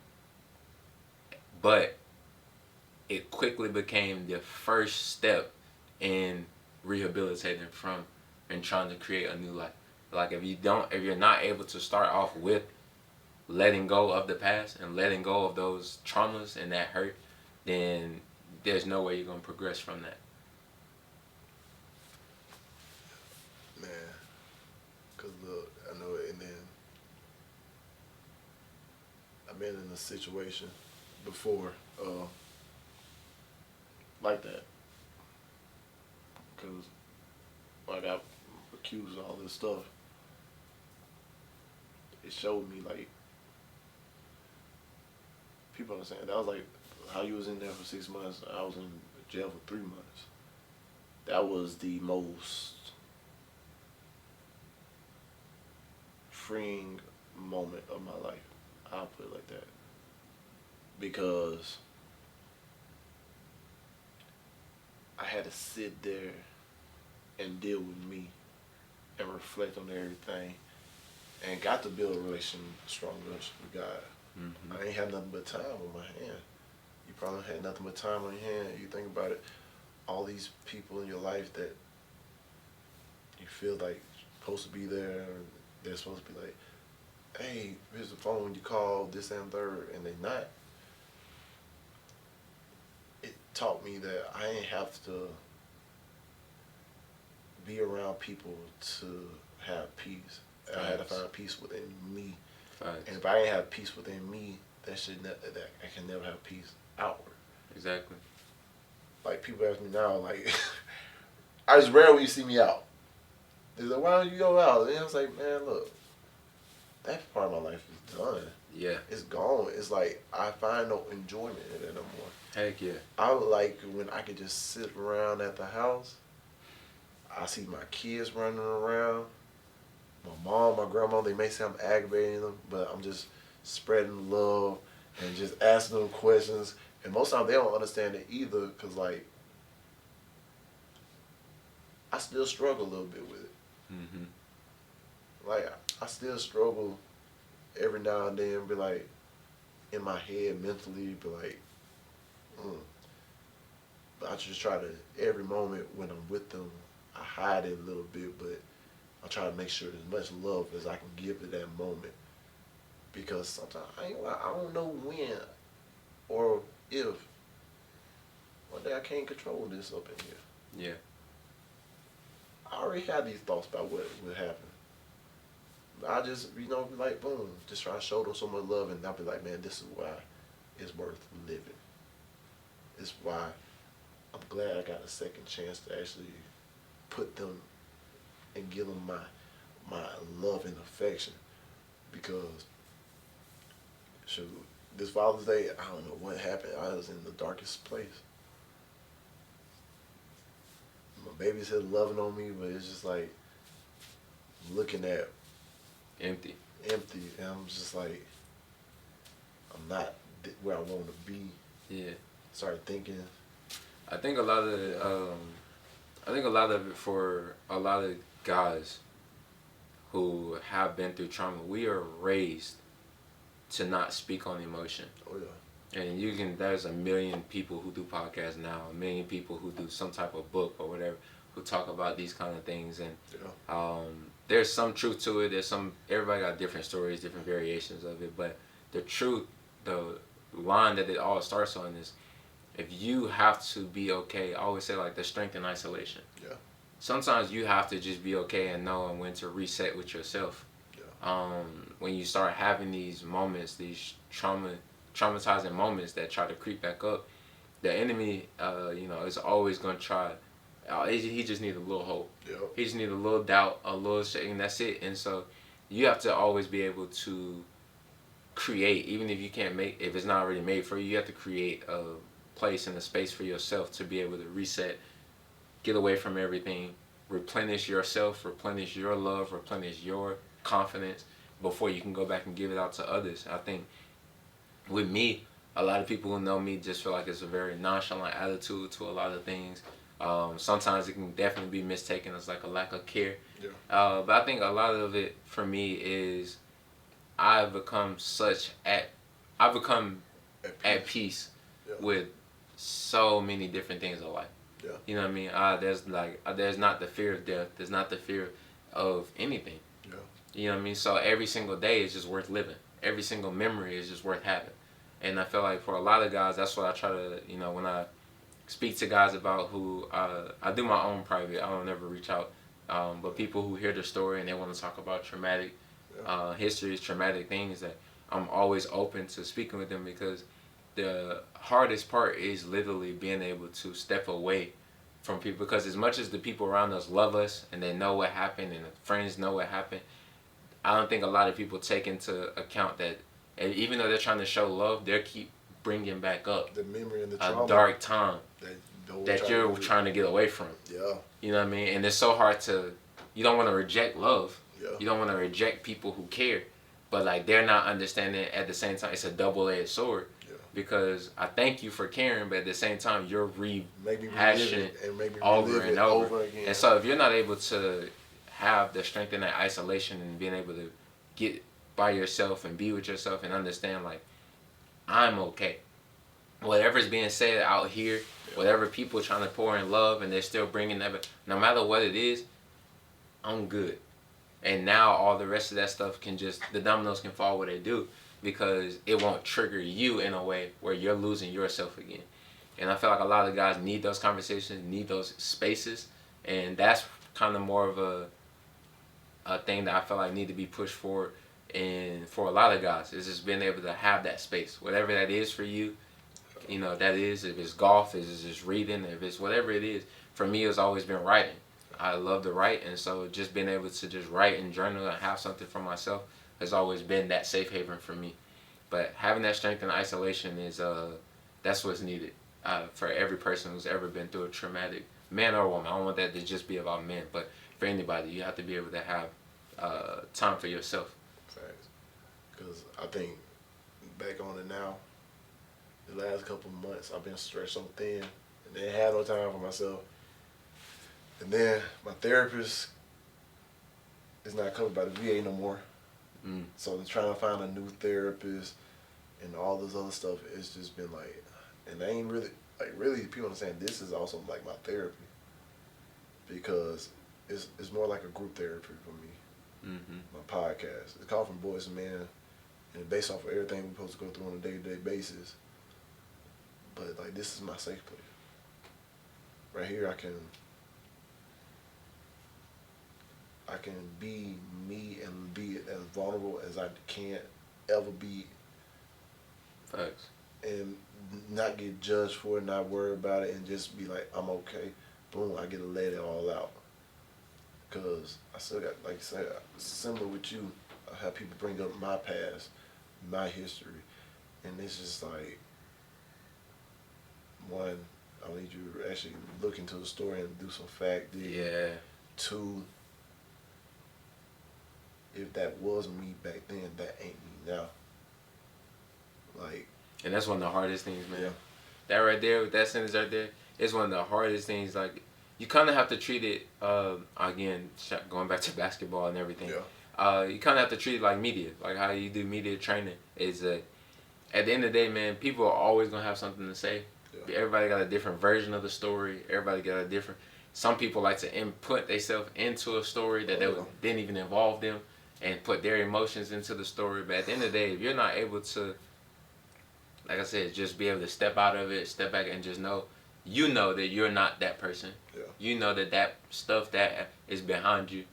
But it quickly became the first step in rehabilitating from and trying to create a new life. Like if you're not able to start off with letting go of the past and letting go of those traumas and that hurt, then there's no way you're going to progress from that. Man, because look, I know it, and then I've been in a situation before like that, because I got accused of all this stuff. It showed me, like, people understand that was like how you was in there for 6 months. I was in jail for 3 months. That was the most freeing moment of my life. I'll put it like that, because I had to sit there and deal with me and reflect on everything, and got to build a relation stronger with God. Mm-hmm. I ain't had nothing but time on my hand. You probably had nothing but time on your hand. You think about it, all these people in your life that you feel like supposed to be there, or they're supposed to be like, hey, here's the phone when you call, this and third, and they not. It taught me that I ain't have to be around people to have peace. Facts. I had to find peace within me. Facts. And if I didn't have peace within me, that I can never have peace outward. Exactly. Like people ask me now, like, I just rare when you see me out. They're like, why don't you go out? And I was like, man, look, that part of my life is done. Yeah. It's gone. It's like I find no enjoyment in it no more. Heck yeah. I like when I could just sit around at the house. I see my kids running around. My mom, my grandma, they may say I'm aggravating them, but I'm just spreading love and just asking them questions. And most of the time they don't understand it either, because, like, I still struggle a little bit with it. Mm-hmm. Like, I still struggle every now and then, be like, in my head mentally, be like, But I just try to, every moment when I'm with them, I hide it a little bit, but I try to make sure as much love as I can give at that moment. Because sometimes I don't know when or if one day I can't control this up in here. Yeah. I already had these thoughts about what would happen. I just, be like, boom, just try to show them so much love, and I'll be like, man, this is why it's worth living. It's why I'm glad I got a second chance to actually put them and give them my love and affection, because shoot, this Father's Day, I don't know what happened. I was in the darkest place. My baby's here loving on me, but it's just like looking at Empty. empty, and I'm just like, I'm not where I want to be. Yeah. Started thinking. I think a lot of it for a lot of guys who have been through trauma, we are raised to not speak on emotion. Oh yeah. And there's a million people who do podcasts now, a million people who do some type of book or whatever, who talk about these kind of things. And there's some truth to it. Everybody got different stories, different variations of it. But the truth, the line that it all starts on is, if you have to be okay, I always say like the strength in isolation. Yeah. Sometimes you have to just be okay and know when to reset with yourself. Yeah. When you start having these moments, these traumatizing moments that try to creep back up, the enemy, is always going to try. He just needs a little hope. Yeah. He just needs a little doubt, a little shake, and that's it. And so you have to always be able to create, even if you can't if it's not already made for you, you have to create a place and a space for yourself to be able to reset, get away from everything, replenish yourself, replenish your love, replenish your confidence before you can go back and give it out to others. I think with me, a lot of people who know me just feel like it's a very nonchalant attitude to a lot of things. Sometimes it can definitely be mistaken as like a lack of care. Yeah. But I think a lot of it for me is I've become at peace Yeah. with so many different things in life. Yeah. You know what I mean? There's not the fear of death. There's not the fear of anything. Yeah. You know what I mean? So every single day is just worth living. Every single memory is just worth having. And I feel like for a lot of guys, that's what I try to, when I speak to guys about who, I do my own private, I don't ever reach out. But people who hear the story and they want to talk about traumatic histories, traumatic things, that I'm always open to speaking with them, because the hardest part is literally being able to step away from people. Because as much as the people around us love us and they know what happened and the friends know what happened, I don't think a lot of people take into account that even though they're trying to show love, they keep bringing back up the memory and the trauma, a dark time that you're trying to get away from. Yeah. You know what I mean? And it's so hard you don't want to reject love. Yeah. You don't want to reject people who care. But like, they're not understanding at the same time. It's a double-edged sword. Yeah. Because I thank you for caring, but at the same time, you're rehashing over and over again. And so if you're not able to have the strength in that isolation and being able to get by yourself and be with yourself and understand, like, I'm okay. Whatever's being said out here, whatever people are trying to pour in love and they're still bringing that, no matter what it is, I'm good. And now all the rest of that stuff the dominoes can fall where they do, because it won't trigger you in a way where you're losing yourself again. And I feel like a lot of guys need those conversations, need those spaces, and that's kind of more of a thing that I feel like need to be pushed forward. And for a lot of guys, is just being able to have that space, whatever that is for you. That is, if it's golf, if it's just reading, if it's whatever it is. For me, it's always been writing. I love to write, and so just being able to just write and journal and have something for myself has always been that safe haven for me. But having that strength in isolation that's what's needed for every person who's ever been through a traumatic, man or woman. I don't want that to just be about men, but for anybody, you have to be able to have time for yourself. Facts. Because I think back on it now, the last couple of months, I've been stretched so thin and didn't have no time for myself. And then my therapist is not covered by the VA no more. So I'm trying to find a new therapist and all this other stuff. It's just been like, and I ain't really people understand this is also like my therapy, because it's more like a group therapy for me. My podcast, it's called From Boys to Men, and it's based off of everything we're supposed to go through on a day-to-day basis. But like, this is my safe place. Right here, I can be me and be as vulnerable as I can ever be. Facts. And not get judged for it, not worry about it, and just be like, I'm okay. Boom, I get to let it all out. Because I still got, like I said, similar with you, I have people bring up my past, my history, And it's just like, one, I need you to actually look into the story and do some fact digging. Yeah. Two, if that was me back then, that ain't me now. Like, And that's one of the hardest things, man. yeah. That right there, that sentence right there, is one of the hardest things. Like, you kind of have to treat it, again, going back to basketball and everything. Yeah. You kind of have to treat it like media, like how you do media training. Is at the end of the day, man, people are always gonna have something to say. Yeah. Everybody got a different version of the story. Everybody got a different. Some people like to input themselves into a story that didn't even involve them, and put their emotions into the story. But at the end of the day, if you're not able to, like I said, just be able to step out of it, step back, and just know, you know that you're not that person. Yeah. You know that stuff that is behind you.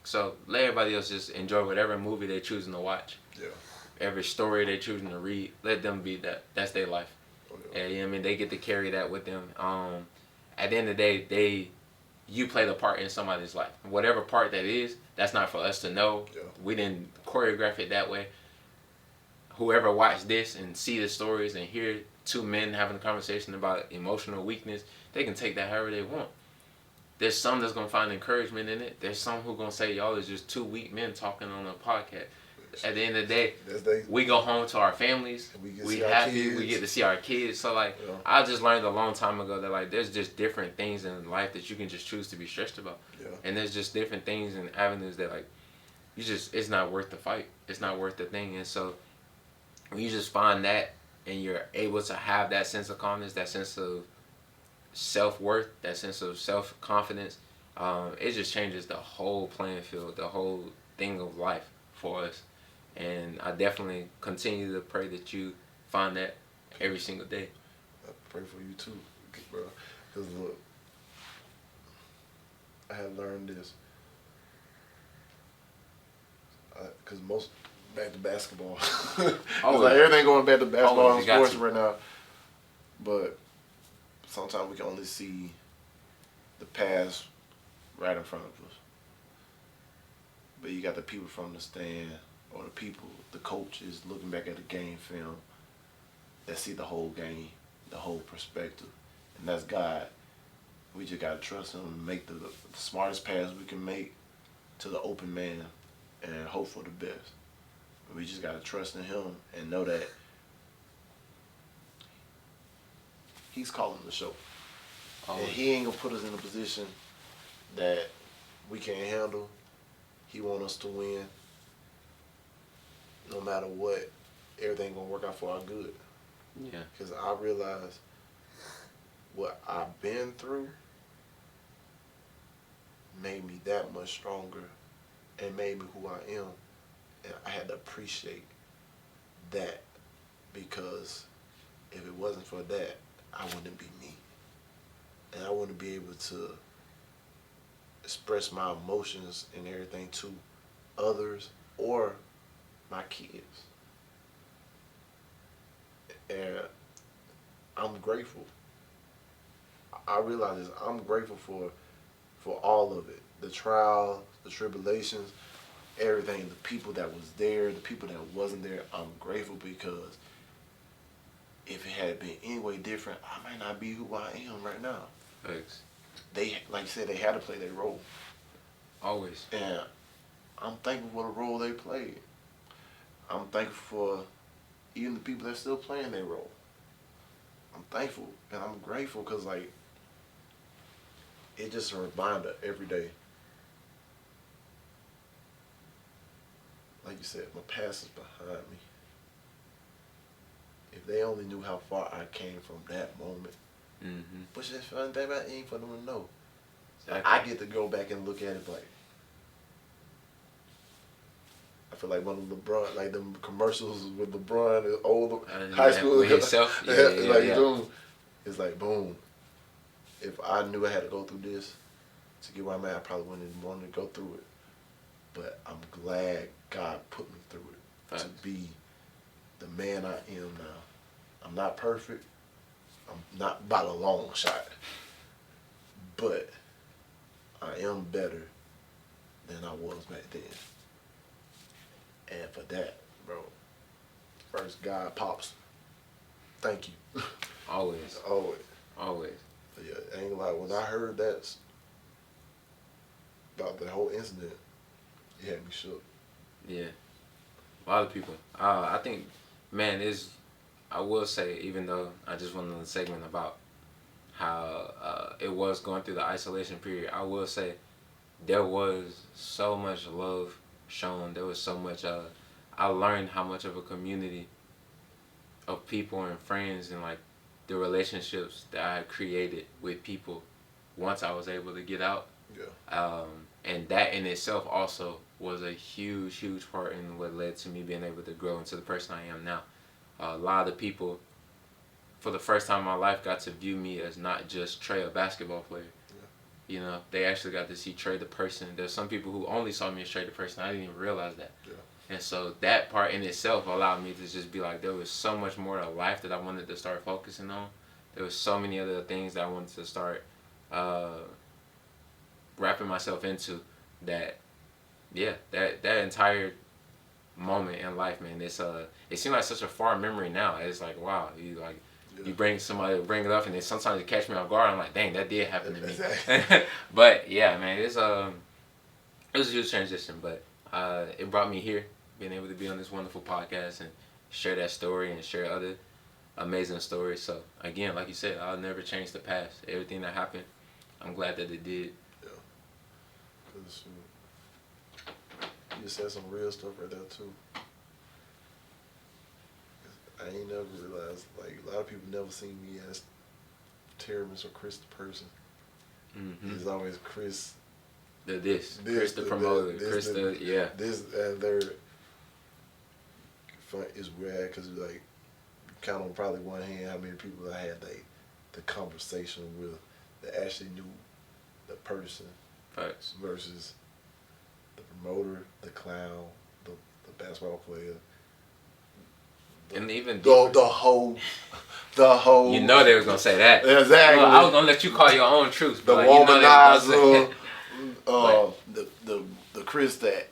So let everybody else just enjoy whatever movie they're choosing to watch. Yeah. Every story they're choosing to read, let them be that. That's their life. Oh, yeah. And you know what I mean, they get to carry that with them. At the end of the day, you play the part in somebody's life. Whatever part that is, that's not for us to know. Yeah. We didn't choreograph it that way. Whoever watched this and see the stories and hear two men having a conversation about emotional weakness, they can take that however they want. There's some that's going to find encouragement in it. There's some who going to say, y'all is just two weak men talking on a podcast. At the end of the day, we go home to our families. We happy. We get to see our kids. So, like, yeah. I just learned a long time ago that, like, there's just different things in life that you can just choose to be stressed about. Yeah. And there's just different things and avenues that, like, it's not worth the fight. It's not worth the thing. And so, when you just find that and you're able to have that sense of calmness, that sense of self-worth, that sense of self-confidence, it just changes the whole playing field, the whole thing of life for us. And I definitely continue to pray that you find that every single day. I pray for you too, bro. Because look, I have learned this. Because most back to basketball. Oh, like everything going back to basketball and sports to. right now. But sometimes we can only see the past right in front of us. But you got the people from the stand, or the people, the coaches looking back at the game film that see the whole game, the whole perspective. And that's God. We just got to trust him and make the smartest pass we can make to the open man and hope for the best. We just got to trust in him and know that he's calling the show. And he ain't going to put us in a position that we can't handle. He want us to win. No matter what, everything going to work out for our good. Yeah. Because I realize what I've been through made me that much stronger and made me who I am. And I had to appreciate that, because if it wasn't for that, I wouldn't be me. And I wouldn't be able to express my emotions and everything to others or my kids. And I'm grateful. I realize this. I'm grateful for all of it. The trials, the tribulations, everything, the people that was there, the people that wasn't there. I'm grateful, because if it had been any way different, I might not be who I am right now. Thanks. They, like you said, they had to play their role. Always. And I'm thankful for the role they played. I'm thankful for even the people that still playing their role. I'm thankful and I'm grateful, because, like, it's just a reminder every day. Like you said, my past is behind me. If they only knew how far I came from that moment. Mm-hmm. But it's fun thing about it ain't for them to know. Exactly. I get to go back and look at it like, I feel like one of LeBron, like them commercials with LeBron, the old high school. With himself. Boom. It's like, boom. If I knew I had to go through this to get where I'm at, I probably wouldn't even want to go through it. But I'm glad God put me through it. Facts. To be the man I am now. I'm not perfect. I'm not by a long shot. But I am better than I was back then. And for that, bro, first God, Pops, Thank you. Always. Always. Always. But yeah, I ain't gonna lie. When I heard that about the whole incident, it had me shook. Yeah. A lot of people. I think, man, I will say, even though I just went on a segment about how it was going through the isolation period, I will say there was so much love shown. There was so much. I learned how much of a community of people and friends and like the relationships that I had created with people once I was able to get out. Yeah. And that in itself also was a huge, huge part in what led to me being able to grow into the person I am now. A lot of people, for the first time in my life, got to view me as not just Trey, a basketball player. Yeah. You know, they actually got to see Trey the person. There's some people who only saw me as Trey the person. I didn't even realize that. Yeah. And so that part in itself allowed me to just be like, there was so much more to life that I wanted to start focusing on. There was so many other things that I wanted to start wrapping myself into that, yeah, that entire moment in life, man, it seems like such a far memory now. It's like, wow, you bring somebody bring it up, and then sometimes it catch me off guard. I'm like, dang, that did happen to me. Exactly. But yeah, man, it was a huge transition, but it brought me here, being able to be on this wonderful podcast and share that story and share other amazing stories. So again, like you said, I'll never change the past. Everything that happened, I'm glad that it did. Yeah. Cause you just said some real stuff right there too. I ain't never realized, like, a lot of people never seen me as Terrence or Chris the person. Mm-hmm. It's always Chris. Chris the promoter, Chris the yeah. This and their fun is weird because like count on probably one hand how many people I had the conversation with that actually knew the person. Facts. Versus the promoter, the clown, the basketball player. And even the whole. You know they was gonna say that. Exactly. Well, I was gonna let you call your own truth. The like, womanizer. The Chris that.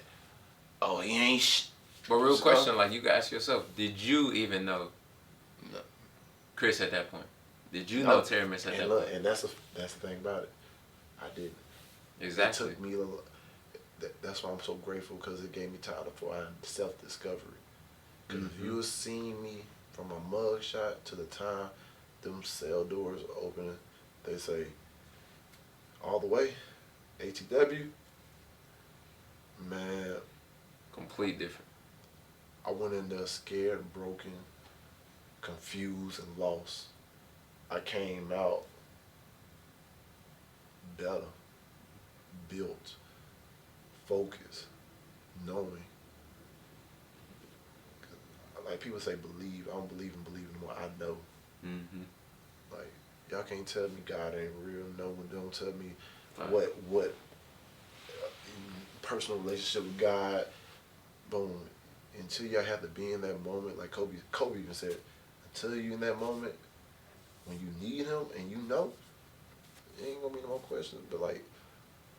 Oh, he ain't. But real question, like you can ask yourself, did you even know Chris at that point? Did you know Terry Miss at that point? And that's the thing about it. I didn't. Exactly. It took me. That's why I'm so grateful because it gave me time for self-discovery. Because if you was seeing me from a mug shot to the time them cell doors are opening, they say, all the way, ATW, man. Complete different. I went in there scared and broken, confused and lost. I came out better, built, focused, knowing. Like people say believe, I don't believe in believing anymore, I know. Mm-hmm. Like, y'all can't tell me God ain't real. No one don't tell me what personal relationship with God. Boom. Until y'all have to be in that moment, like Kobe even said, until you in that moment, when you need him and you know, it ain't gonna be no more questions. But like,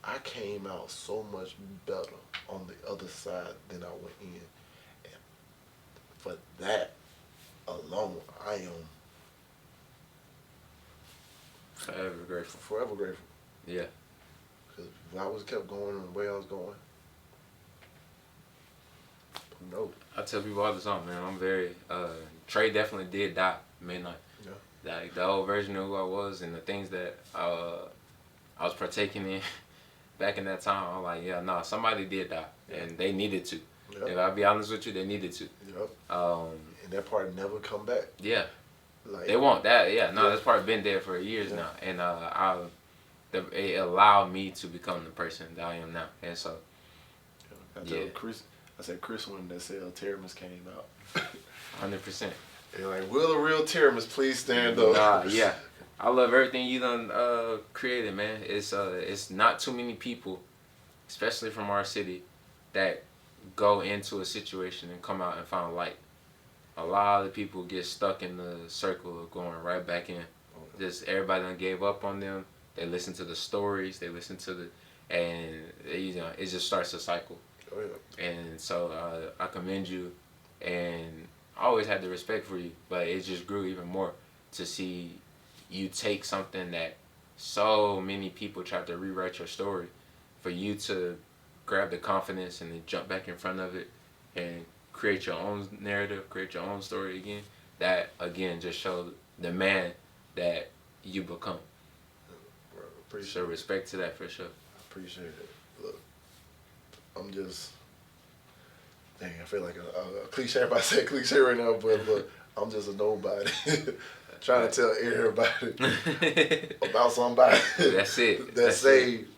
I came out so much better on the other side than I went in. And for that alone, I am forever grateful. Forever grateful. Yeah. Because if I was kept going the way I was going, no. I tell people all the time, man, I'm very, Trey definitely did die midnight. Yeah. Like, the old version of who I was and the things that I was partaking in back in that time, I'm like, yeah, nah, somebody did die. Yeah. And they needed to. Yep. If I'll be honest with you, they needed to. Yep. And that part never come back. Yeah. Like, they won't. This part been there for years now. And it allowed me to become the person that I am now. And so, I said Chris when that said Terrence came out. 100%. And like, will the real Terrence please stand up? Yeah. I love everything you done created, man. It's not too many people, especially from our city, that go into a situation and come out and find light. A lot of people get stuck in the circle of going right back in. Just everybody done gave up on them. They listen to the stories. They listen to and it just starts a cycle. Oh, yeah. And so I commend you, and I always had the respect for you, but it just grew even more to see you take something that so many people tried to rewrite your story, for you to grab the confidence and then jump back in front of it and create your own narrative, create your own story again. That again just showed the man that you become. Bro, appreciate So respect to that for sure. Appreciate it. Look, I'm just, dang, I feel like a cliche if I say cliche right now, but look, I'm just a nobody. Trying to tell everybody about somebody. That's it. That's saved.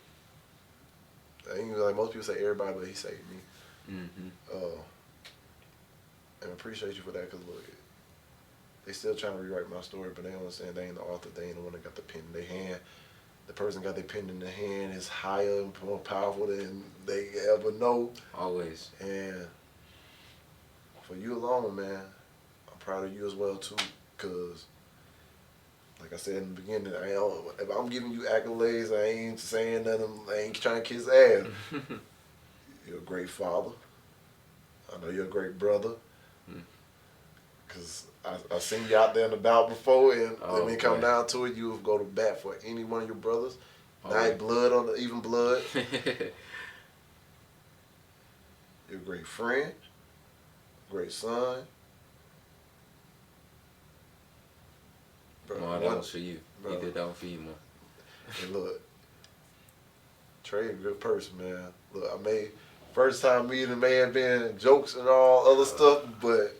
Ain't like most people say everybody, but he saved me. And I appreciate you for that, because look, they still trying to rewrite my story, but they don't understand they ain't the author, they ain't the one that got the pen in their hand. The person got their pen in their hand is higher and more powerful than they ever know. Always. And for you alone, man, I'm proud of you as well too, because like I said in the beginning, if I'm giving you accolades, I ain't saying nothing, I ain't trying to kiss ass. You're a great father. I know you're a great brother. Because I seen you out there and about before, and when it come down to it, you will go to bat for any one of your brothers. Not blood on the even blood. You're a great friend, great son. Bro, More that was for you. Bro. He did that one for you, man. And look, Trey, a good person, man. Look, I made first time meeting him may have been jokes and all other stuff, but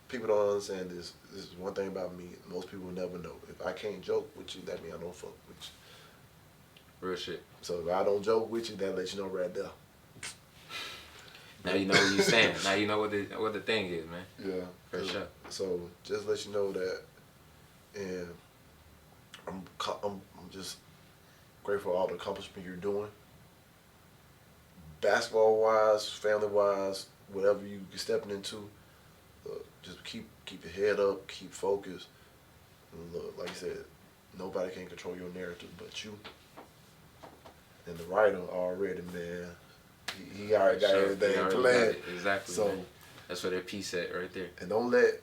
people don't understand this. This is one thing about me. Most people will never know. If I can't joke with you, that means I don't fuck with you. Real shit. So if I don't joke with you, that lets you know right there. Now you know what you stand. Now you know what the thing is, man. Yeah, for sure. So just let you know that, and I'm just grateful for all the accomplishment you're doing. Basketball wise, family wise, whatever you're stepping into, just keep your head up, keep focused. And look, like you said, nobody can control your narrative but you. And the writer already, man, he already got everything planned. Exactly. So man. That's where that piece at right there. And don't let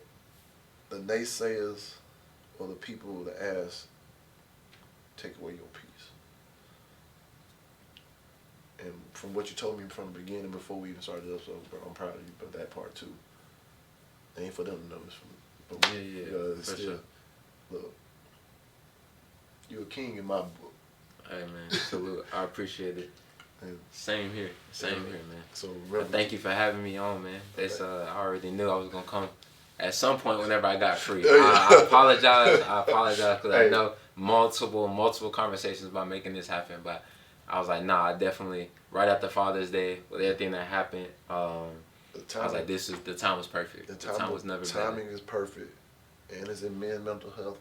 the naysayers or the people that ask take away your peace. And from what you told me from the beginning, before we even started the episode, bro, I'm proud of you for that part too. It ain't for them to know this from me. But yeah, for sure. Look, you're a king in my book. Hey man, salute. I appreciate it. And Same here, man. So remember, thank you for having me on, man. That's I already knew I was gonna come at some point whenever I got free. I apologize. Because I know multiple conversations about making this happen, but I was like, nah, I definitely right after Father's Day with everything that happened. I was like, the time was perfect. The time was never better. Timing is perfect, and it's in men's mental health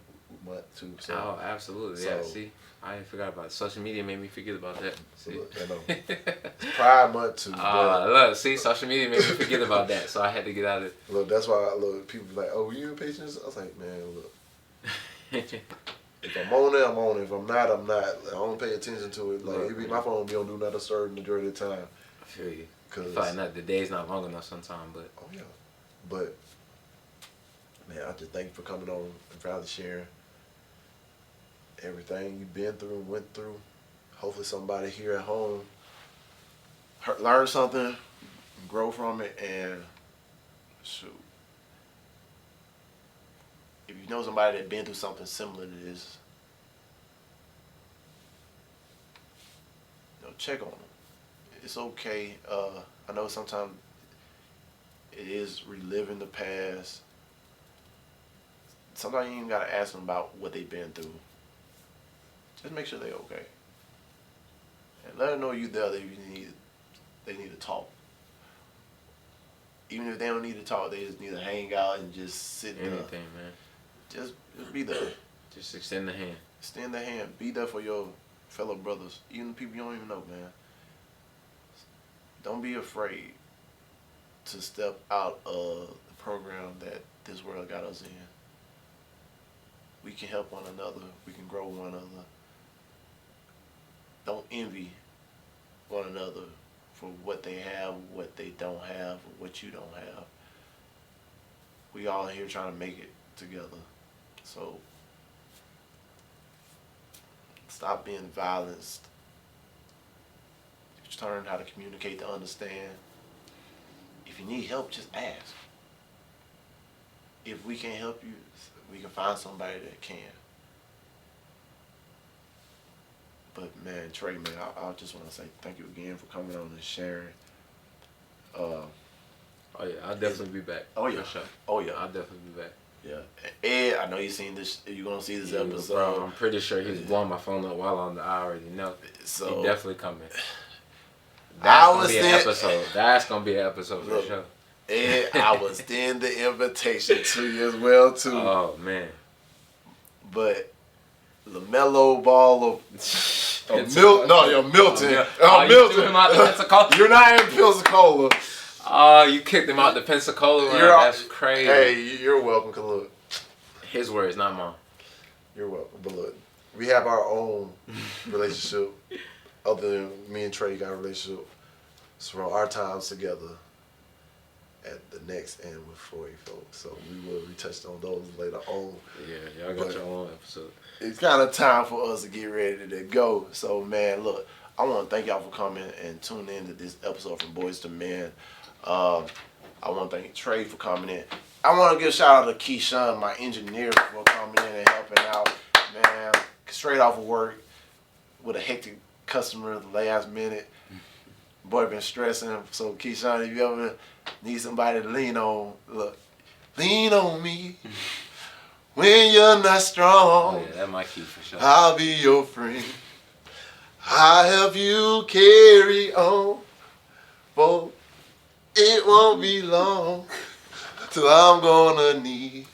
month too. So. Oh, absolutely. Yeah. See, I ain't forgot about it. Social media made me forget about that. See, look, I know. It's Pride Month too. Look, see, social media made me forget about that, so I had to get out of it. Look, that's why people be like, "Oh, you in patients?" I was like, "Man, look." If I'm on it, I'm on it. If I'm not, I'm not. I don't pay attention to it. Like, my phone be on do not disturb majority of the time. I feel you. I feel like the day's not long enough sometimes, but. Oh yeah, but man, I just thank you for coming on and proudly sharing everything you've been through and went through. Hopefully, somebody here at home learn something, grow from it, and shoot. If you know somebody that's been through something similar to this, check on them. It's okay. I know sometimes it is reliving the past. Sometimes you even gotta ask them about what they've been through. Just make sure they're okay, and let them know you there. They need to talk. Even if they don't need to talk, they just need to hang out and just sit there. Anything, man. Just be there. Just extend the hand. Extend the hand. Be there for your fellow brothers, even people you don't even know, man. Don't be afraid to step out of the program that this world got us in. We can help one another. We can grow one another. Don't envy one another for what they have, what they don't have, or what you don't have. we all here trying to make it together. So stop being violent. Just learn how to communicate to understand. If you need help, just ask. If we can't help you, we can find somebody that can. But man, Trey, man, I just want to say thank you again for coming on and sharing. Oh yeah, I'll definitely be back. Oh yeah, for sure. Oh yeah, I'll definitely be back. Yeah, Ed, I know you seen this. You're gonna see this episode. Bro, I'm pretty sure he's blowing my phone up while on the. I already know. So he's definitely coming. That's gonna be an then, episode. That's gonna be an episode for sure. Ed, I was in the invitation to you as well too. Oh man. But LaMelo Ball of Milton. Milton. Milton. You threw him out the Pensacola. You're not in Pensacola. Oh, you kicked him out the Pensacola. That's crazy. Hey, you're welcome. Cause look, his words, not mine. You're welcome. But look, we have our own relationship. Other than me and Trey got a relationship. It's from our times together at the next end with 40 folks. So we will retouch on those later on. Yeah, y'all got your own episode. It's kind of time for us to get ready to go. So man, look, I want to thank y'all for coming and tuning in to this episode from Boys to Men. I want to thank Trey for coming in. I want to give a shout out to Keyshawn, my engineer, for coming in and helping out. Man, straight off of work with a hectic customer at the last minute. Boy been stressing. So Keyshawn, if you ever need somebody to lean on, look, lean on me when you're not strong. Oh yeah, that might keep for sure. I'll be your friend. I'll help you carry on. For it won't be long till I'm gonna need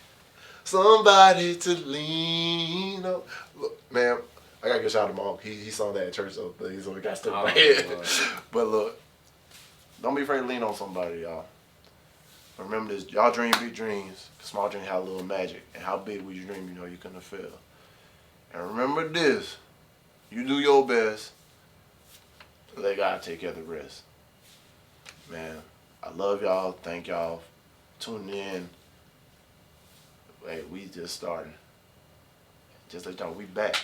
somebody to lean on. Look, man, I gotta give a shout out to Mom. He saw that at church, so he's only got stuck in my head. But look, don't be afraid to lean on somebody, y'all. Remember this, y'all dream big dreams. Small dreams have a little magic. And how big would you dream, you know you couldn't have failed. And remember this, you do your best, let God take care of the rest. Man, I love y'all. Thank y'all for tuning in. Hey, we just starting. Just let y'all, we back.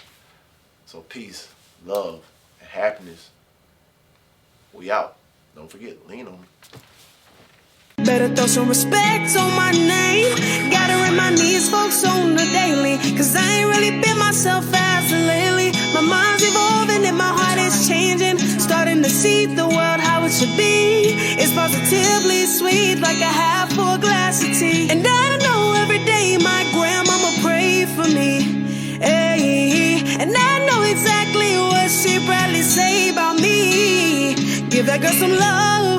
So peace, love, and happiness. We out. Don't forget, lean on me. Better throw some respect on my name. Gotta remind these folks on the daily, cause I ain't really been myself as of lately. My mind's evolving and my heart is changing. Starting to see the world how it should be. It's positively sweet, like a half full glass of tea. And I know every day my grandmama prayed for me. Hey, and I know exactly what she probably say about me. Give that girl some love.